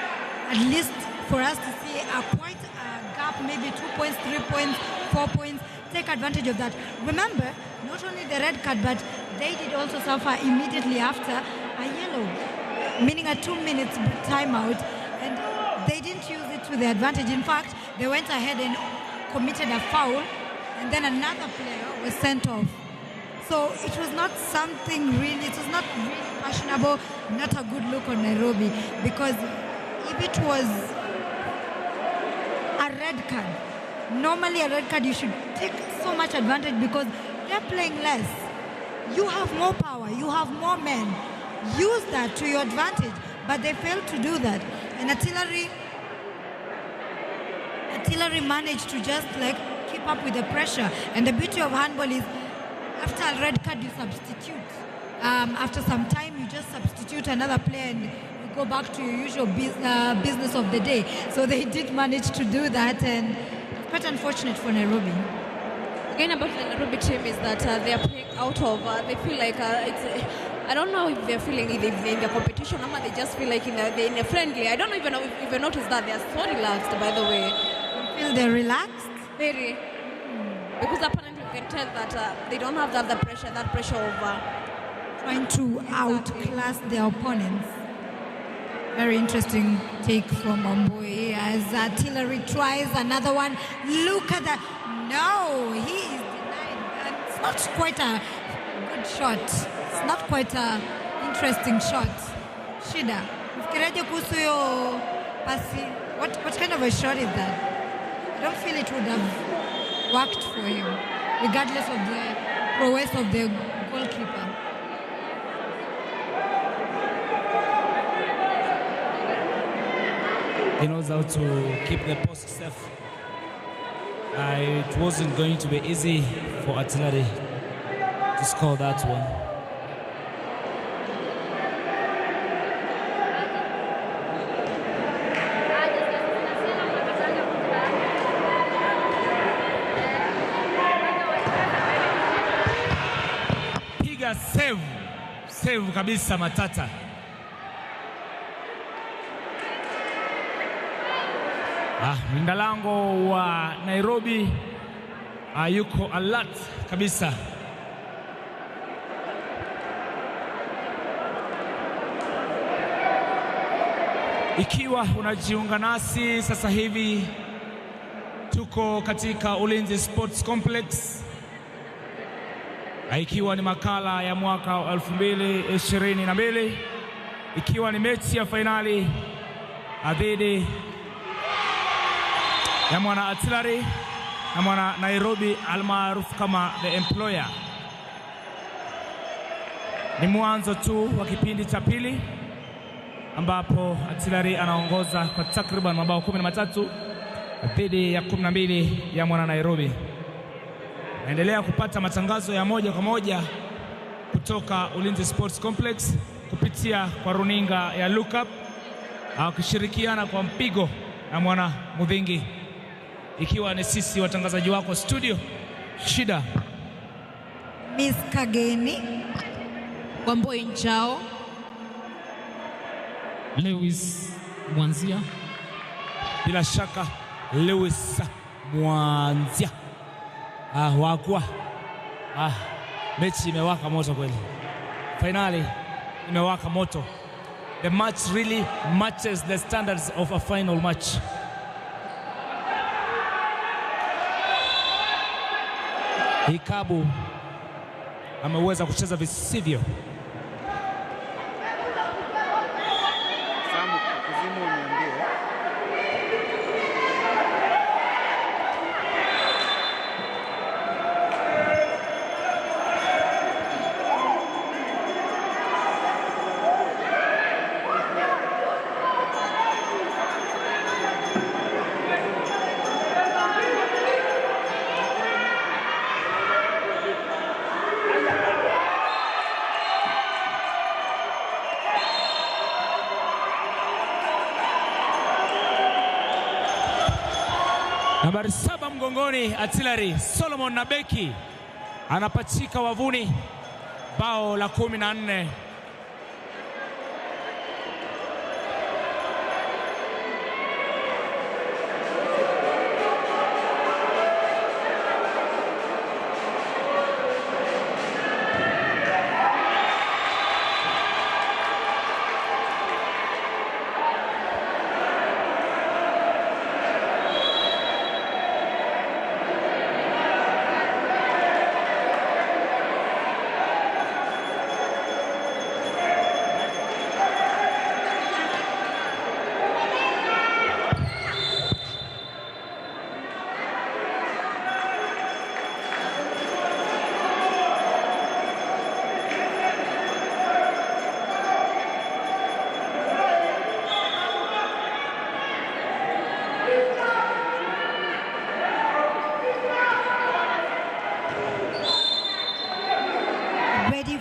at least for us to see quite a gap, maybe 2 points, 3 points, 4 points. Take advantage of that. Remember, not only the red card, but they did also suffer immediately after a yellow, meaning a 2 minutes timeout, and they didn't use it to their advantage. In fact, they went ahead and committed a foul, and then another player was sent off. So it was not something really, it was not really fashionable, not a good look on Nairobi, because if it was a red card, normally a red card you should take so much advantage because they're playing less. You have more power, you have more men. Use that to your advantage, but they failed to do that. And Artillery managed to just like keep up with the pressure. And the beauty of handball is after a red card you substitute. After some time you just substitute another player and you go back to your usual business of the day. So they did manage to do that, and it's quite unfortunate for Nairobi. Again, about the Nairobi team is that they are playing out of, they feel like I don't know if they're feeling if they're in the competition or they just feel like they're in a friendly. I don't even know if you noticed that they are so relaxed, by the way. You feel they're relaxed? Very. Because apparently you can tell that they don't have that pressure of trying to outclass their opponents. Very interesting take from Omboy as Artillery tries another one. Look at that. No, he is denied. And it's not quite a good shot. It's not quite an interesting shot. Shida, mfikiriaje kuhusu hiyo pasi? What kind of a shot is that? I don't feel it would have worked for him, regardless of the prowess of the goalkeeper. He knows how to keep the post safe. It wasn't going to be easy for Artillery to score that one. Piga save kabisa Matata. Mlinda lango wa Nairobi yuko alert kabisa. Ikiwa unajiunga nasi sasa hivi, tuko katika Ulinzi Sports Complex, ikiwa ni makala ya mwaka 2022, ikiwa ni mechi ya fainali dhidi ya mwana Artillery na mwana Nairobi almaarufu kama The Employer. Ni mwanzo tu wa kipindi cha pili ambapo Artillery anaongoza kwa takriban mabao 13 dhidi ya 12 ya mwana Nairobi. Naendelea kupata matangazo ya moja kwa moja kutoka Ulinzi Sports Complex kupitia kwa runinga ya Lookup, akishirikiana kwa mpigo na mwana Mudhingi, ikiwa ni sisi watangazaji wako studio Shida, Miss Kageni, Wamboi Njao, Lewis Mwanzia. bila shaka Lewis Mwanzia. Wakwa. Mechi imewaka moto kweli. Finali imewaka moto. The match really matches the standards of a final match. Hikabu ameweza kucheza visivyo. Nambari 7 mgongoni Artillery Solomon na beki anapachika wavuni, bao la 14.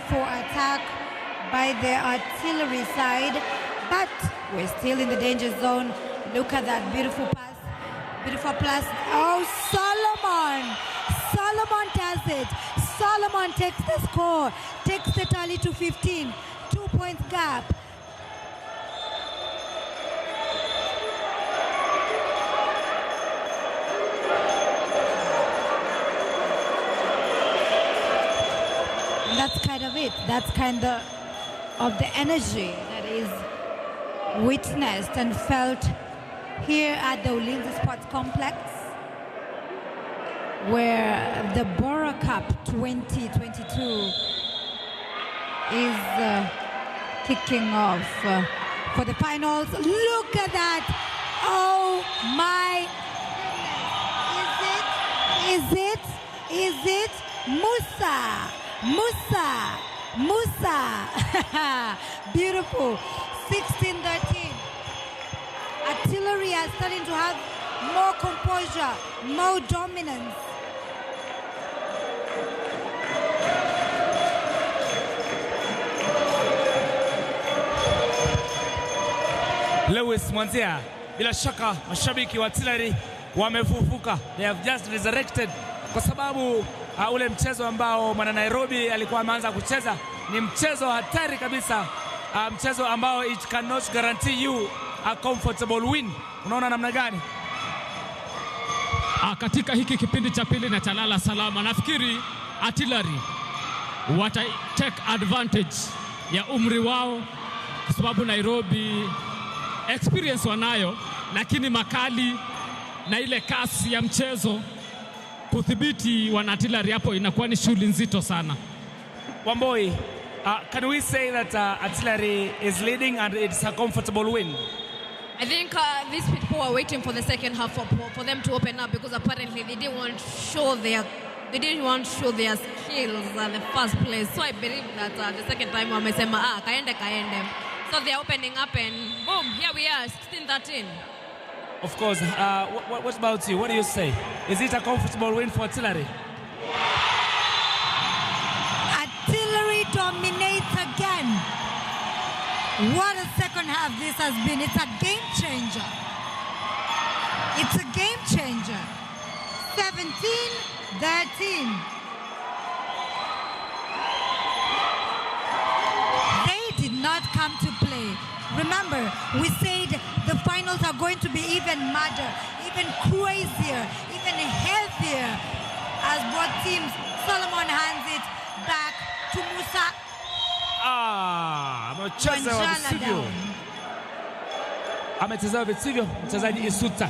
For attack by the artillery side, but we're still in the danger zone. Look at that beautiful pass, beautiful pass. Oh, Solomon does it. Solomon takes the score, takes the tally to 15, 2 points gap. That's kind of it. That's kind of the energy that is witnessed and felt here at the Ulinzi Sports Complex, where the Bora Cup 2022 is kicking off for the finals. Look at that! Oh my! Is it Musa? Beautiful. 16-13. Artillery are starting to have more composure, more dominance. Lewis Mwanzia, bila shaka mashabiki wa Artillery wamefufuka. They have just resurrected kwa sababu ule mchezo ambao mwana Nairobi alikuwa ameanza kucheza ni mchezo hatari kabisa, mchezo ambao it cannot guarantee you a comfortable win. Unaona namna gani? Katika hiki kipindi cha pili na chalala salama, nafikiri Artillery wata take advantage ya umri wao, kwa sababu Nairobi experience wanayo, lakini makali na ile kasi ya mchezo kudhibiti wana Artillery hapo inakuwa ni shughuli nzito sana. Wamboi, can we say that Artillery is leading and it's a comfortable win? I think these people are waiting for the second half for them to open up, because apparently they didn't want to show their skills at the first place. So I believe that the second time wamesema kaende. So they are opening up and boom, here we are, 16-13. Of course. What about you? What do you say? Is it a comfortable win for Artillery? Artillery dominates again. What a second half this has been. It's a game changer. It's a game changer. 17-13. They did not come to play. Remember, we said the finals are going to be even madder, even crazier, even heavier, as both teams. Solomon hands it back to Musa. Amecheza visivyo. Amecheza visivyo mchezaji Isuta.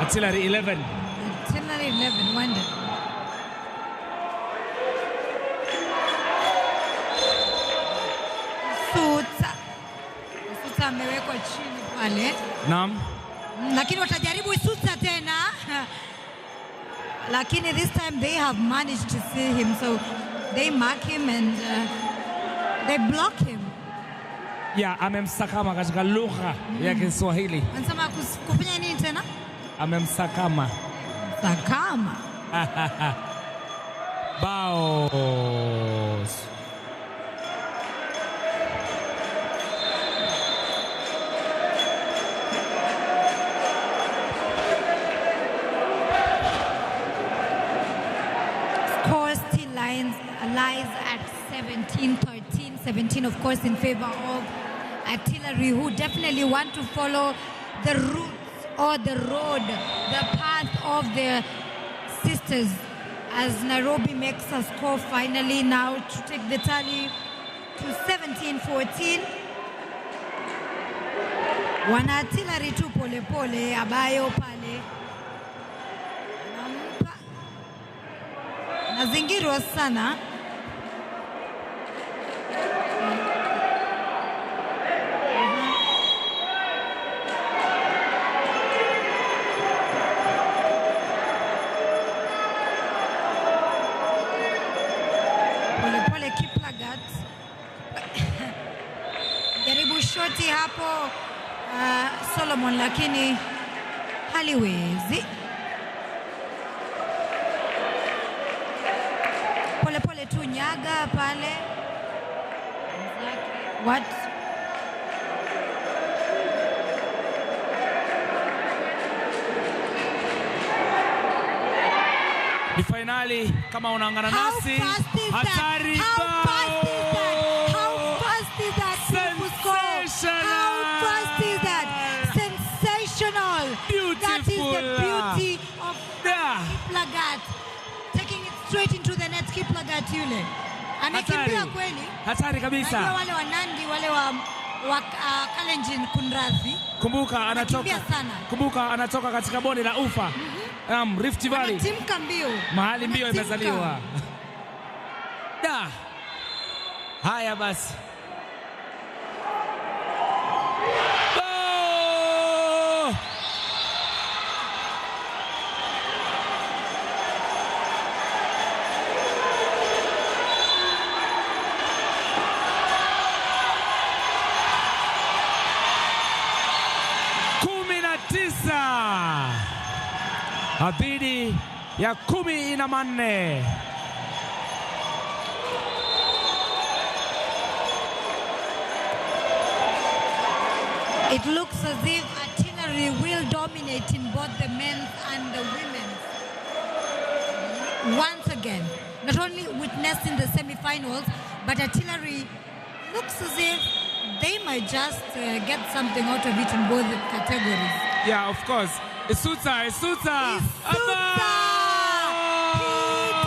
Artillery 11. Artillery 11, wonder. Isuta amewekwa chini pale. Naam. Lakini watajaribu Isuta tena. Lakini this time they have managed to see him, so they mark him and they block him. Yeah, amemsakama katika lugha ya Kiswahili. Anasema kufanya nini tena? Amemsakama. Sakama. Bao. lies at 17-13. 17, of course, in favor of Artillery, who definitely want to follow the routes or the road, the path of their sisters, as Nairobi makes a score finally now to take the tally to 17-14. Wana Artillery tu pole pole, Abayo pale nazingirwa sana. Pole pole Kiplagat jaribu shoti hapo Solomon, lakini haliwezi. Pole pole tu Nyaga pale. What? Ni finali kama unaangana nasi. Hatari How fast is that? Sensational. How fast is that? Sensational. Beautiful. That is the beauty of Kiplagat. Taking it straight into the net. Kiplagat yule amekimbia kweli. Hatari kabisa. Najua wale wa Nandi, wale wa Kalenjin Kunrazi. Kumbuka anatoka katika bonde la ufa. Rift Valley. Anatimka mbio. Mahali mbio imezaliwa. Haya basi. Dhidi ya 14. It looks as if Artillery will dominate in both the men's and the women's. Once again, not only witnessing the semi-finals, but Artillery looks as if they might just get something out of it in both categories. Yeah, of course. Isuta. He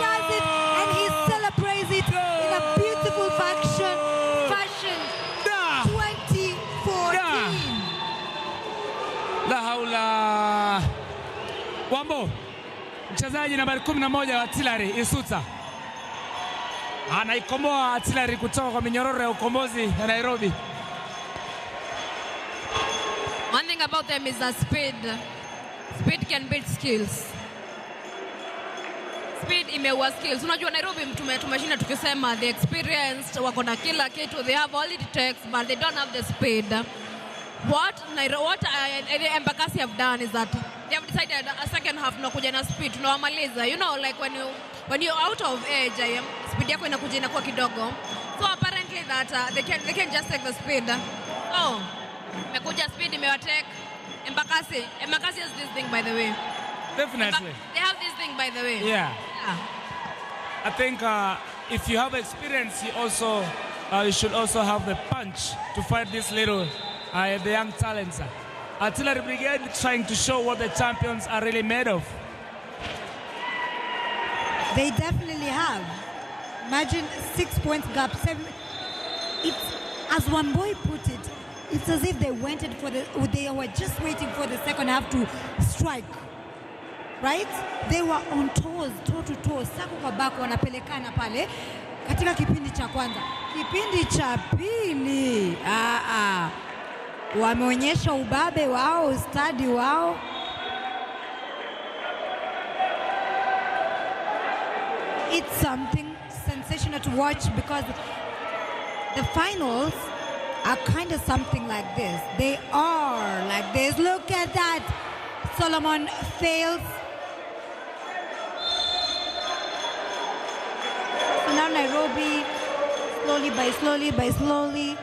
does it, and he celebrates it in a beautiful fashion. 2014. La haula. Wambo, mchezaji nambari 11 wa Artillery, Isuta, anaikomboa Artillery kutoka kwa minyororo ya ukombozi ya Nairobi. One thing about them is that speed can beat skills. Speed imeua skills. Unajua Nairobi tumeshinda tukisema the experienced, wako na kila kitu, they have all it takes, but they don't have the speed. What Embakasi have done is that they have decided a second half tunakuja na speed, tunawamaliza. You know, like when you're out of age, speed yako inakuja inakuwa kidogo. So apparently that they can just take the speed. Oh, imekuja speed imewatake. Embakasi has this thing, by the way. Definitely. They have this thing, by the way. Yeah. I think if you have experience, you should also have the punch to fight this the young talents. Artillery Brigade trying to show what the champions are really made of. They definitely have. Imagine 6 points gap. It's, as one boy put it, it's as if they were just waiting for the second half to strike. Right? They were on toes, toe to toe, sako kwa bako wanapelekana pale katika kipindi cha kwanza. Kipindi cha pili, wameonyesha ubabe wao, ustadi wao. It's something sensational to watch because the finals are kind of something like this. They are like this. Look at that. Solomon fails. So now Nairobi, slowly,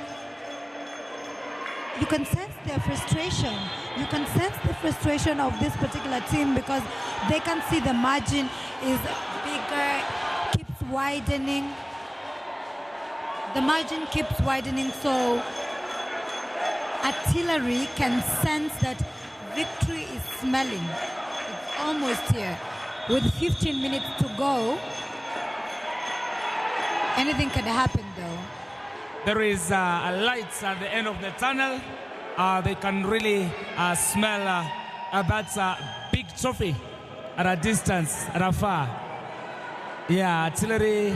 you can sense their frustration. You can sense the frustration of this particular team because they can see the margin is bigger, keeps widening. The margin keeps widening, so Artillery can sense that victory is smelling. It's almost here. With 15 minutes to go, anything can happen though. There is a light at the end of the tunnel. They can really smell that's a big trophy at a distance, at a far. Yeah, Artillery.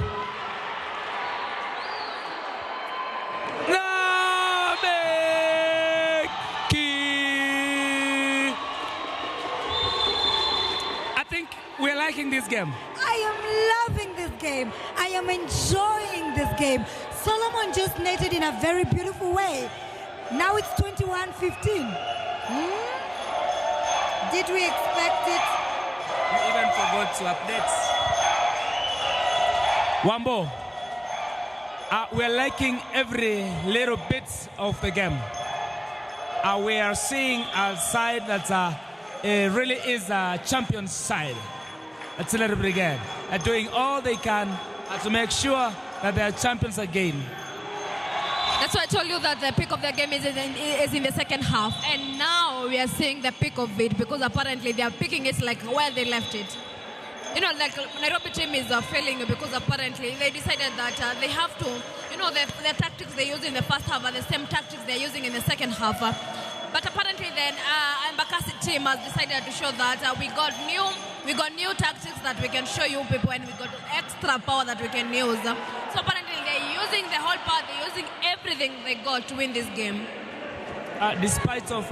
I think we're liking this game. I am loving this game. I am enjoying this game. Solomon just netted in a very beautiful way. Now it's 21-15. Did we expect it? We even forgot to update. Wambo, we're liking every little bit of the game. We are seeing a side that really is a champion side. Artillery Brigade are doing all they can to make sure that they are champions again. That's why I told you that the peak of the game is in the second half. And now we are seeing the peak of it because apparently they are picking it like where they left it. You know, like Nairobi team is failing because apparently they decided that they have to, you know, the tactics they use in the first half are the same tactics they're using in the second half. But apparently then EMBAKASI team has decided to show that we got new tactics that we can show you people, and we got extra power that we can use. So apparently they're using the whole power, they're using everything they got to win this game. Despite of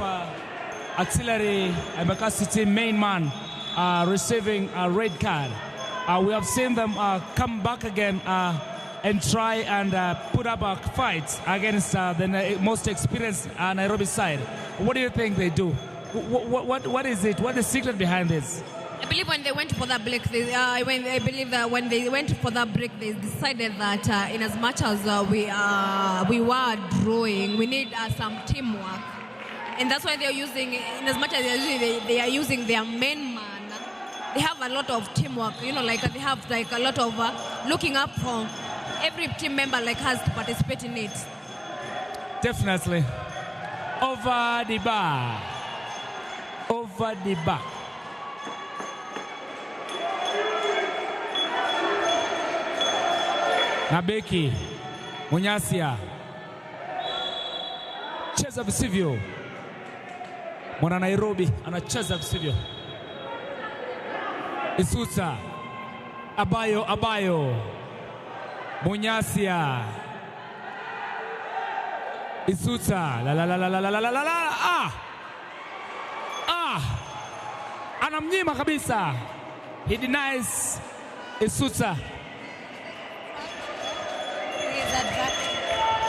Artillery EMBAKASI team main man receiving a red card, we have seen them come back again and try and put up a fight against the most experienced Nairobi side. What do you think they do? What is it? What is the secret behind this? I believe when they went for that break, they decided that in as much as we were drawing, we need some teamwork, and that's why they're using. In as much as they are using their main man, they have a lot of teamwork. You know, like they have like a lot of looking up for every team member, like has to participate in it. Definitely. Over the bar. Over the bar. Nabeki Munyasia, cheza visivyo. Mwana Nairobi anacheza visivyo. Isusa Abayo Munyasia, Isusa anamnyima kabisa. He denies Isusa.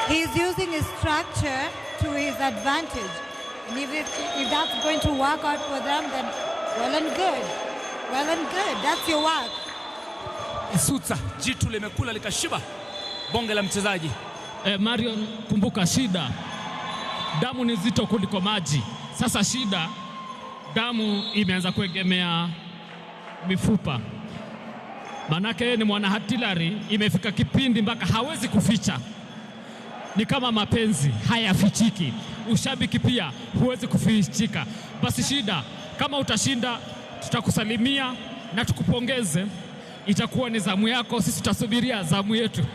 He's using his structure to his advantage. And if that's going to work out for them, then well and good. Well and good. That's your work. Isusa, jitu limekula likashiba. Bonge la mchezaji. Marion, kumbuka shida. Damu ni zito kuliko maji. Sasa shida, damu imeanza kuegemea mifupa. Manake yeye ni mwana Artillery, imefika kipindi mpaka hawezi kuficha. Ni kama mapenzi, hayafichiki. Ushabiki pia huwezi kufichika. Basi shida, kama utashinda, tutakusalimia na tukupongeze. Itakuwa ni zamu yako, sisi tutasubiria zamu yetu.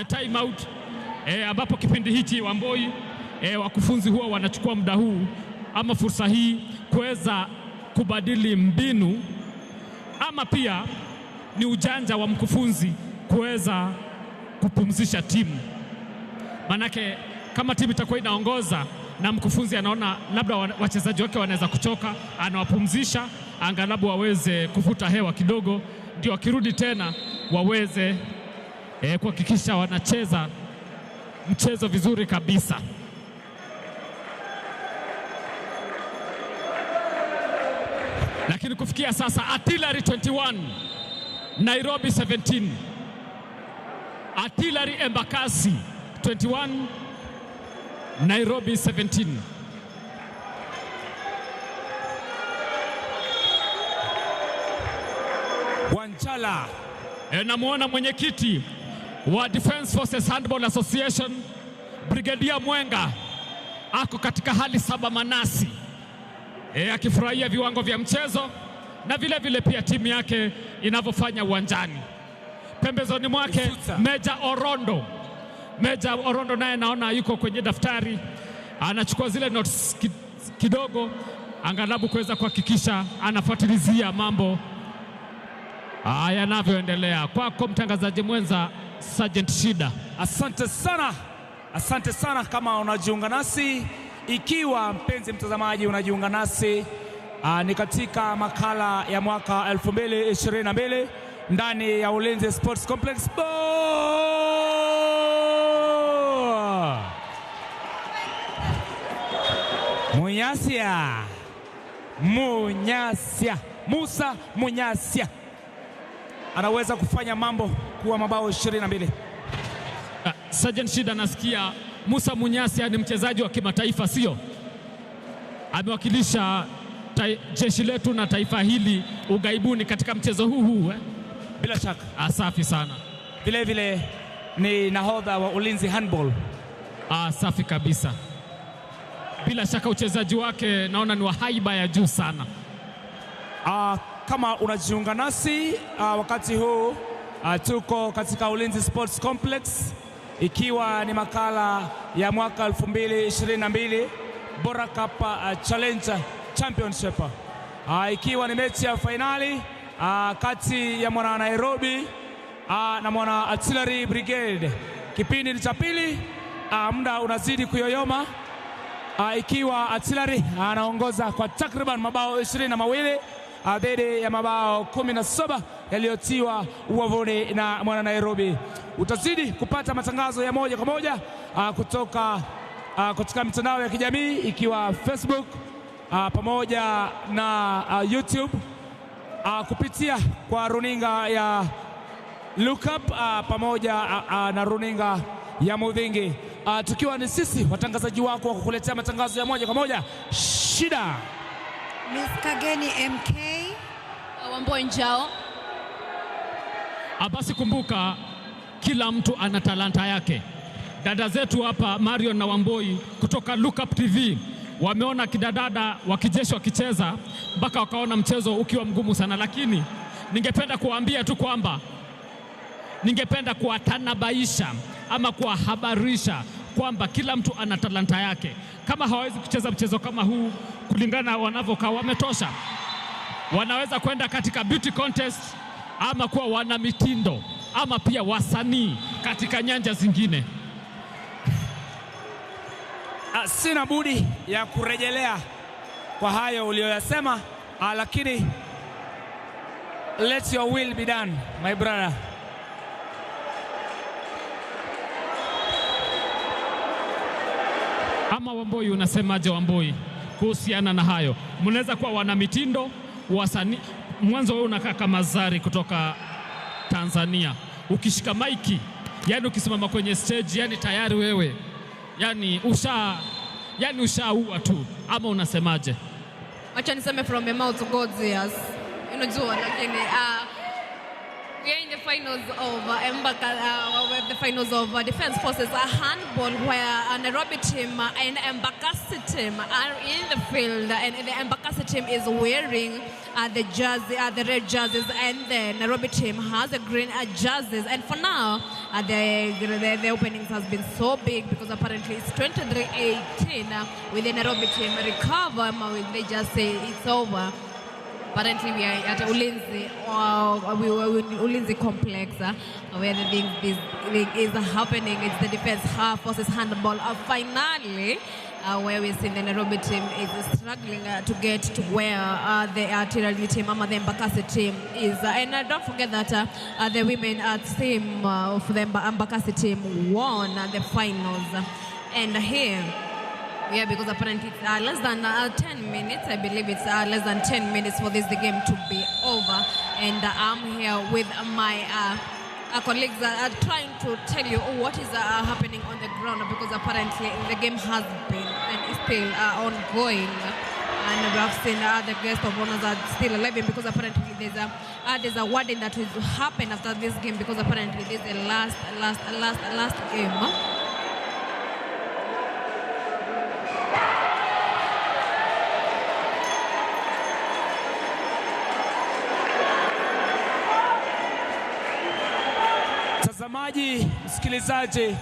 Time out. Ambapo kipindi hiki Wamboi wakufunzi huwa wanachukua muda huu ama fursa hii kuweza kubadili mbinu, ama pia ni ujanja wa mkufunzi kuweza kupumzisha timu. Manake kama timu itakuwa inaongoza na mkufunzi anaona labda wachezaji wake wanaweza kuchoka, anawapumzisha angalau waweze kuvuta hewa kidogo, ndio wakirudi tena waweze kuhakikisha wanacheza mchezo vizuri kabisa. Lakini kufikia sasa Artillery 21, Nairobi 17. Artillery EMBAKASI 21, Nairobi 17. Chala. Namuona mwenyekiti wa Defense Forces Handball Association Brigadia Mwenga ako katika hali saba manasi, akifurahia viwango vya mchezo na vile vile pia timu yake inavyofanya uwanjani. Pembezoni mwake Meja Orondo naye naona yuko kwenye daftari, anachukua zile notes kidogo angalabu kuweza kuhakikisha anafuatilizia mambo yanavyoendelea. Kwako mtangazaji mwenza Sergeant Shida. Asante sana kama unajiunga nasi, ikiwa mpenzi mtazamaji unajiunga nasi, ni katika makala ya mwaka 2022 ndani ya Ulinzi Sports Complex. Musa Munyasia anaweza kufanya mambo kuwa mabao 22. Sergeant Shida, nasikia Musa Munyasia ni mchezaji wa kimataifa, sio? Amewakilisha jeshi letu na taifa hili ugaibuni katika mchezo huu. Bila shaka. Safi sana. Vile vile ni nahodha wa Ulinzi Handball. Safi kabisa. Bila shaka uchezaji wake naona ni wa haiba ya juu sana. Kama unajiunga nasi wakati huu, tuko katika Ulinzi Sports Complex, ikiwa ni makala ya mwaka 2022 Bora Cup Challenge Championship, ikiwa ni mechi ya finali kati ya mwana Nairobi na mwana Artillery Brigade. Kipindi cha pili, muda unazidi kuyoyoma, ikiwa Artillery anaongoza kwa takriban mabao 22 dhidi ya mabao 17 yaliyotiwa uwavuni na mwana Nairobi. Utazidi kupata matangazo ya moja kwa moja kutoka katika mitandao ya kijamii, ikiwa Facebook pamoja na YouTube, kupitia kwa runinga ya Lookup pamoja na runinga ya Mudhingi, tukiwa ni sisi watangazaji wako wa kukuletea matangazo ya moja kwa moja. Shida Miss Kageni MK Wamboi Njao. Basi kumbuka, kila mtu ana talanta yake. Dada zetu hapa Marion na Wamboi kutoka Lookuptv wameona kidadada wa kijeshi wakicheza mpaka wakaona mchezo ukiwa mgumu sana, lakini ningependa kuambia tu kwamba ningependa kuwatanabaisha ama kuwahabarisha kwamba kila mtu ana talanta yake. Kama hawezi kucheza mchezo kama huu kulingana wanavyokaa wametosha, wanaweza kwenda katika beauty contest ama kuwa wana mitindo ama pia wasanii katika nyanja zingine. Sina budi ya kurejelea kwa hayo uliyoyasema, lakini let your will be done, my brother. Ama Wamboi, unasemaje Wamboi kuhusiana na hayo? Mnaweza kuwa wana mitindo, wasanii. Mwanzo wewe unakaa kama Zari kutoka Tanzania, ukishika maiki, yani ukisimama kwenye stage, yani tayari wewe yani ushaua tu, ama unasemaje? Acha niseme from your mouth to God's ears. Unajua, lakini we are in the finals of the finals of Defense Forces Handball, where a Nairobi team and EMBAKASI team are in the field, and the EMBAKASI team is wearing the jersey, the red jerseys, and the Nairobi team has the green jerseys. And for now, the openings has been so big because apparently it's 23-18 with the Nairobi team recover. They just say it's over. Apparently we are at Ulinzi, Ulinzi complex, where the league is happening. It's the Defense Forces Handball finally, where we see the Nairobi team is struggling to get to where the artillery team, the EMBAKASI team is. And don't forget that the women team of the EMBAKASI team won the finals. And here, yeah, because apparently it's less than 10 minutes. I believe it's less than 10 minutes for the game to be over. And I'm here with my colleagues trying to tell you what is happening on the ground, because apparently the game has been and is still ongoing. and we have seen the guest of honors are still alive because apparently there's a wording that will happen after this game because apparently this is the last game. Mtazamaji, msikilizaji,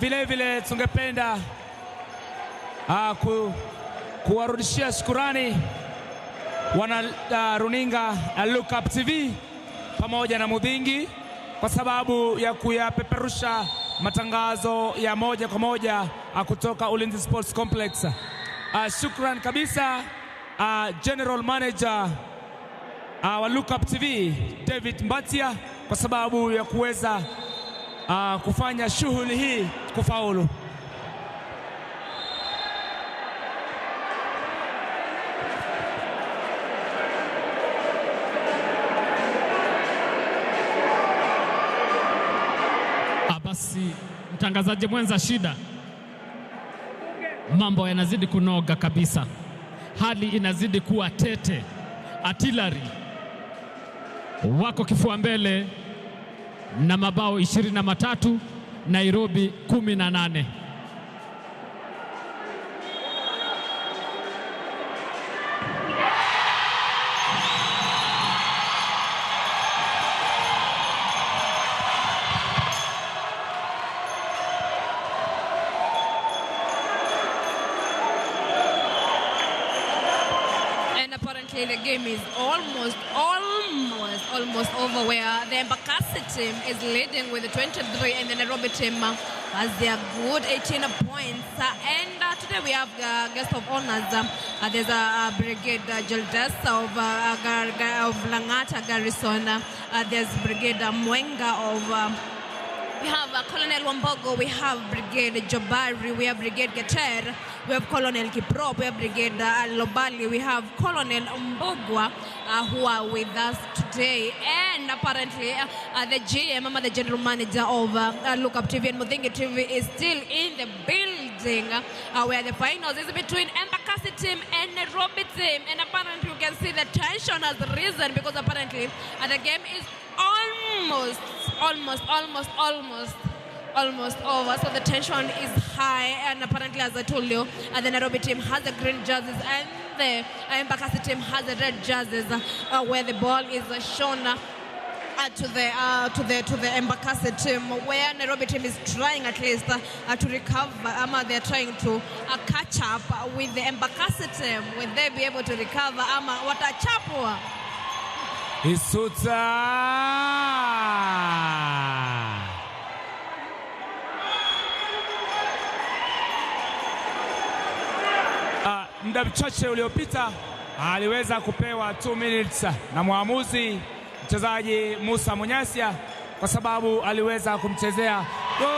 vile vile tungependa kuwarudishia shukrani wana runinga Lookuptv pamoja na Mudhingi kwa sababu ya kuyapeperusha matangazo ya moja kwa moja kutoka Ulinzi Sports Complex. Shukran kabisa General Manager wa Lookuptv David Mbatia kwa sababu ya kuweza kufanya shughuli hii kufaulu. Basi mtangazaji mwenza shida, mambo yanazidi kunoga kabisa, hali inazidi kuwa tete. Artillery wako kifua mbele na mabao 23, Nairobi 18. Apparently the game is almost over, where the Embakasi team is leading with 23 and the Nairobi team has their good 18 points. And today we have guest of honors. There's a Brigade Jaldas of Langata Garrison. There's Brigade Mwenga of we have Colonel Wambogo, we have Brigade Jabari, we have Brigade Gater, we have Colonel Kiprop, we have Brigade Lobali, we have Colonel Mbogwa who are with us today. And apparently the GM, the General Manager of Lookuptv and Mudhingi TV is still in the building where the finals is between Embakasi team and Nairobi team. And apparently you can see the tension has risen because apparently the game is almost over, so the tension is high. And apparently, as I told you, the Nairobi team has the green jerseys and the Embakasi team has the red jerseys, where the ball is shown to the Embakasi team, where Nairobi team is trying at least to recover. They're trying to catch up with the Embakasi team. Will they be able to recover? Watachapwa Isuta muda mchache uliopita aliweza kupewa 2 minutes na mwamuzi mchezaji Musa Munyasia kwa sababu aliweza kumchezea goal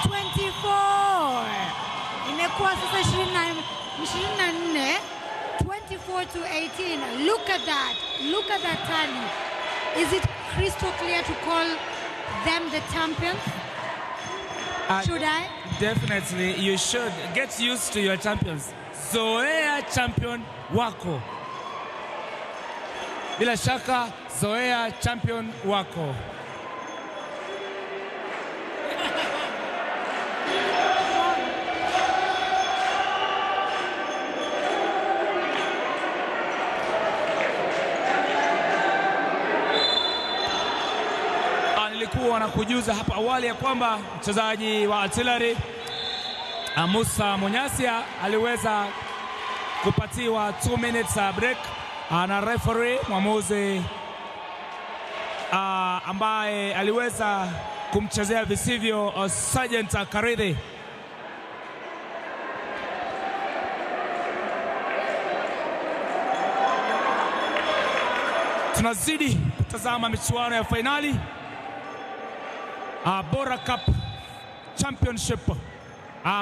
24. Imekuwa sasa 24 24 to 18. Look at that tally. Is it crystal clear to call them the champions? Should I? Definitely, you should. Get used to your champions. Zoea champion wako. Bila shaka, zoea champion wako. Nilikuwa nakujuza hapa awali ya kwamba mchezaji wa Artillery Musa Munyasia aliweza kupatiwa 2 minutes break na referee mwamuzi ambaye aliweza kumchezea visivyo Sergeant Karidhi. Tunazidi kutazama michuano ya finali Bora Cup Championship,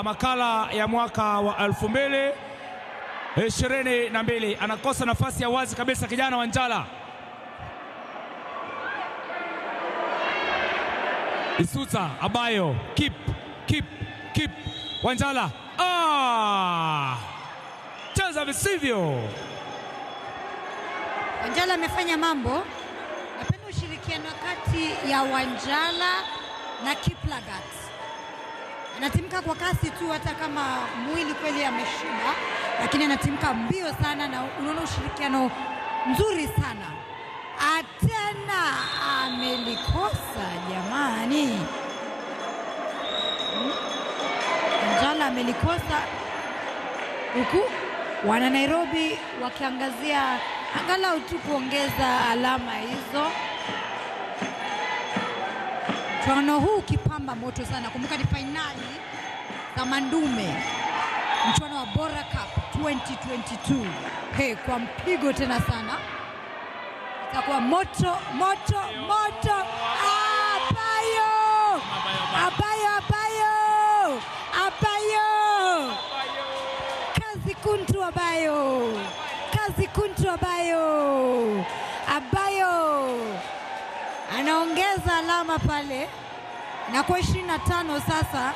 makala ya mwaka wa 2022. Anakosa nafasi ya wazi kabisa kijana wa Njala. Isuta Abayo, keep Wanjala. kucheza visivyo. Wanjala amefanya mambo. Napenda ushirikiano kati ya Wanjala na Kiplagat. Anatimka kwa kasi tu hata kama mwili kweli ameshinda, lakini anatimka mbio sana na unaona ushirikiano mzuri sana. Atena amelikosa jamani. Wanjala amelikosa huku wana Nairobi wakiangazia angalau tu kuongeza alama hizo. Mchuano huu ukipamba moto sana. Kumbuka ni finali za Mandume, mchuano wa Bora Cup 2022. Hey, kwa mpigo tena sana. Itakuwa moto moto moto. Abayo! Abayo, Abayo! Abayo! Kazi kuntu Abayo! Kazi kuntu Abayo! Abayo! Anaongeza alama pale na kwa 25 sasa.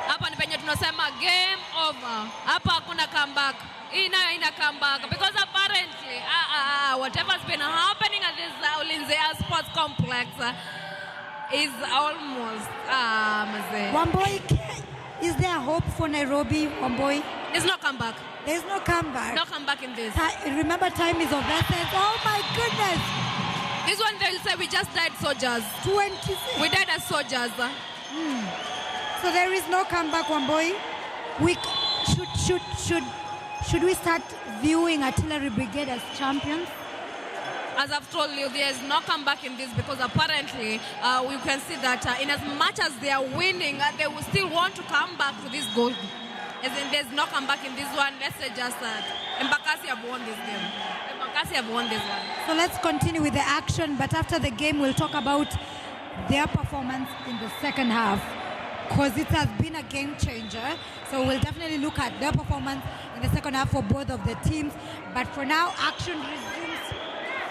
Hapa ni penye tunasema game over. Hapa hakuna comeback. Hii nayo ina comeback because apparently whatever's been happening at this Ulinzi Sports Complex is almost Wamboi, is there hope for Nairobi, Wamboi? There's no comeback. There's no comeback. No comeback in this. Remember, time is of essence. Oh my goodness. This one they'll say we just died soldiers. 26. We died as soldiers. So there is no comeback, Wamboi. We should we start viewing Artillery Brigade as champions? As I've told you, there is no comeback in this because apparently we can see that in as much as they are winning, they will still want to come back to this goal. As in, there's no comeback in this one. Let's say just that EMBAKASI have won this game. EMBAKASI have won this one. So let's continue with the action, but after the game we'll talk about their performance in the second half, because it has been a game changer. So we'll definitely look at their performance in the second half for both of the teams. But for now, action resumes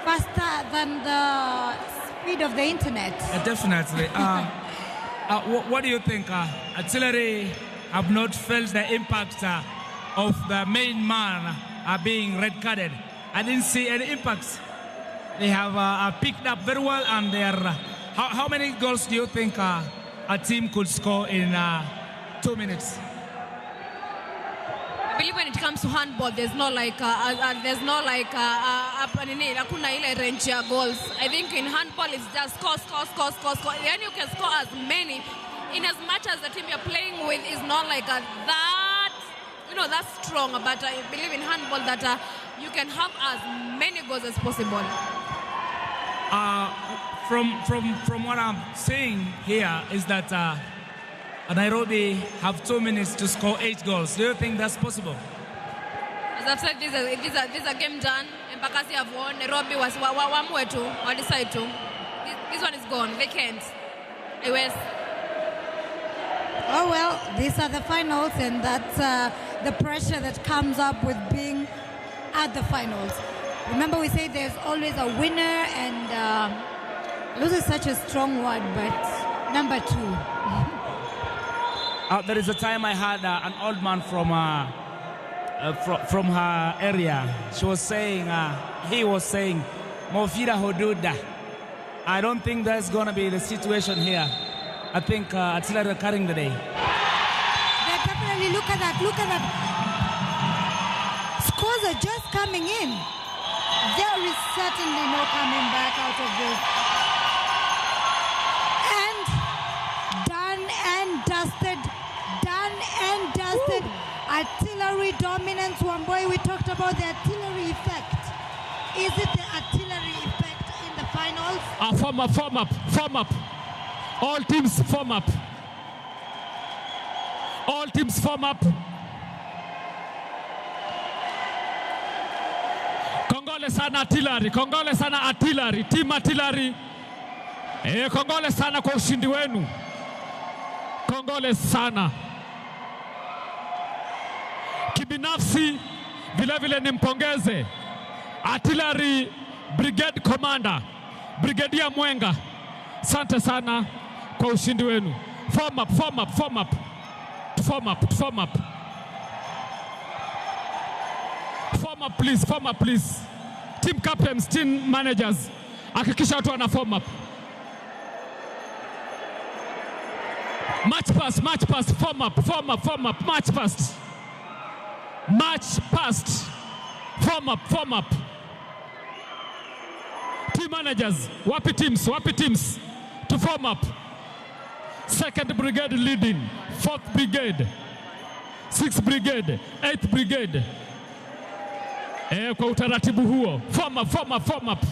faster than the speed of the internet. Definitely. What do you think? Artillery have not felt the impact of the main man being red-carded. I didn't see any impacts. They have picked up very well, and they are. How many goals do you think a team could score in 2 minutes? I believe when it comes to handball, there's no hakuna ile range ya goals. I think in handball it's just score. Then you can score as many, in as much as the team you're playing with is not like that strong. But I believe in handball that you can have as many goals as possible. From what I'm saying here is that Nairobi have 2 minutes to score 8 goals. Do you think that's possible? As I've said, this is a game done. EMBAKASI have won. Nairobi was wamwe tu, decide to. This one is gone. They can't. Oh well, these are the finals, and that's the pressure that comes up with being at the finals. Remember, we say there's always a winner, and lose is such a strong word, but number 2. There is a time I had an old man from her area. He was saying, Mofira Hoduda. I don't think that's going to be the situation here. I think Artillery are carrying the day. They definitely, look at that. Scores are just coming in. There is certainly no coming back out of this. And done and dusted. Ooh. Artillery dominance, Wamboi. We talked about the artillery effect. Is it the artillery effect in the finals? Form up. All teams form up. Kongole sana artillery. Team artillery. Kongole sana kwa ushindi wenu. Kongole sana. Kibinafsi vile nimpongeze Artillery Brigade Commander Brigadier Mwenga. Asante sana kwa ushindi wenu. Form up. Form up please, form up please. Team captains, team managers, hakikisha watu wana form up. March past, form up, march past. Form up. Team managers, wapi teams to form up. 2nd Brigade leading, 4th Brigade, 6th Brigade, 8th Brigade. Kwa utaratibu huo, form up.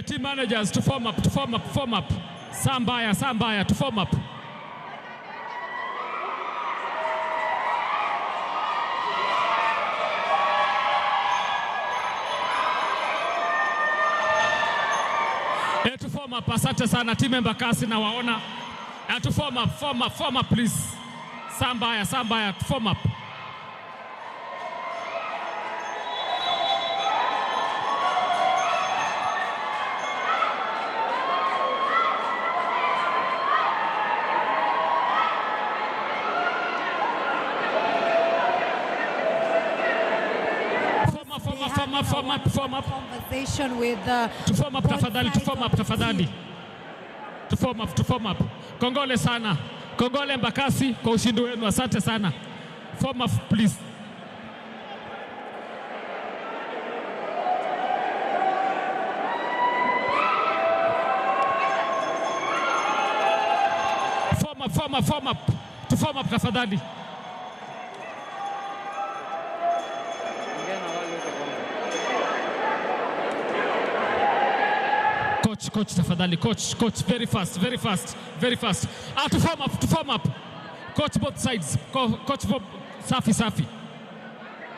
Team managers to form up. Sambaya to form up. To form up, asante sana team Embakasi na waona. To form up please. Sambaya to form up. Form up. Conversation with to form up tafadhali. To form up. Kongole sana. Kongole Embakasi kwa ushindi wenu. Asante sana. Form up please. Form up. To form up tafadhali. Coach tafadhali, coach very fast. To form up. Coach both sides. Coach safi.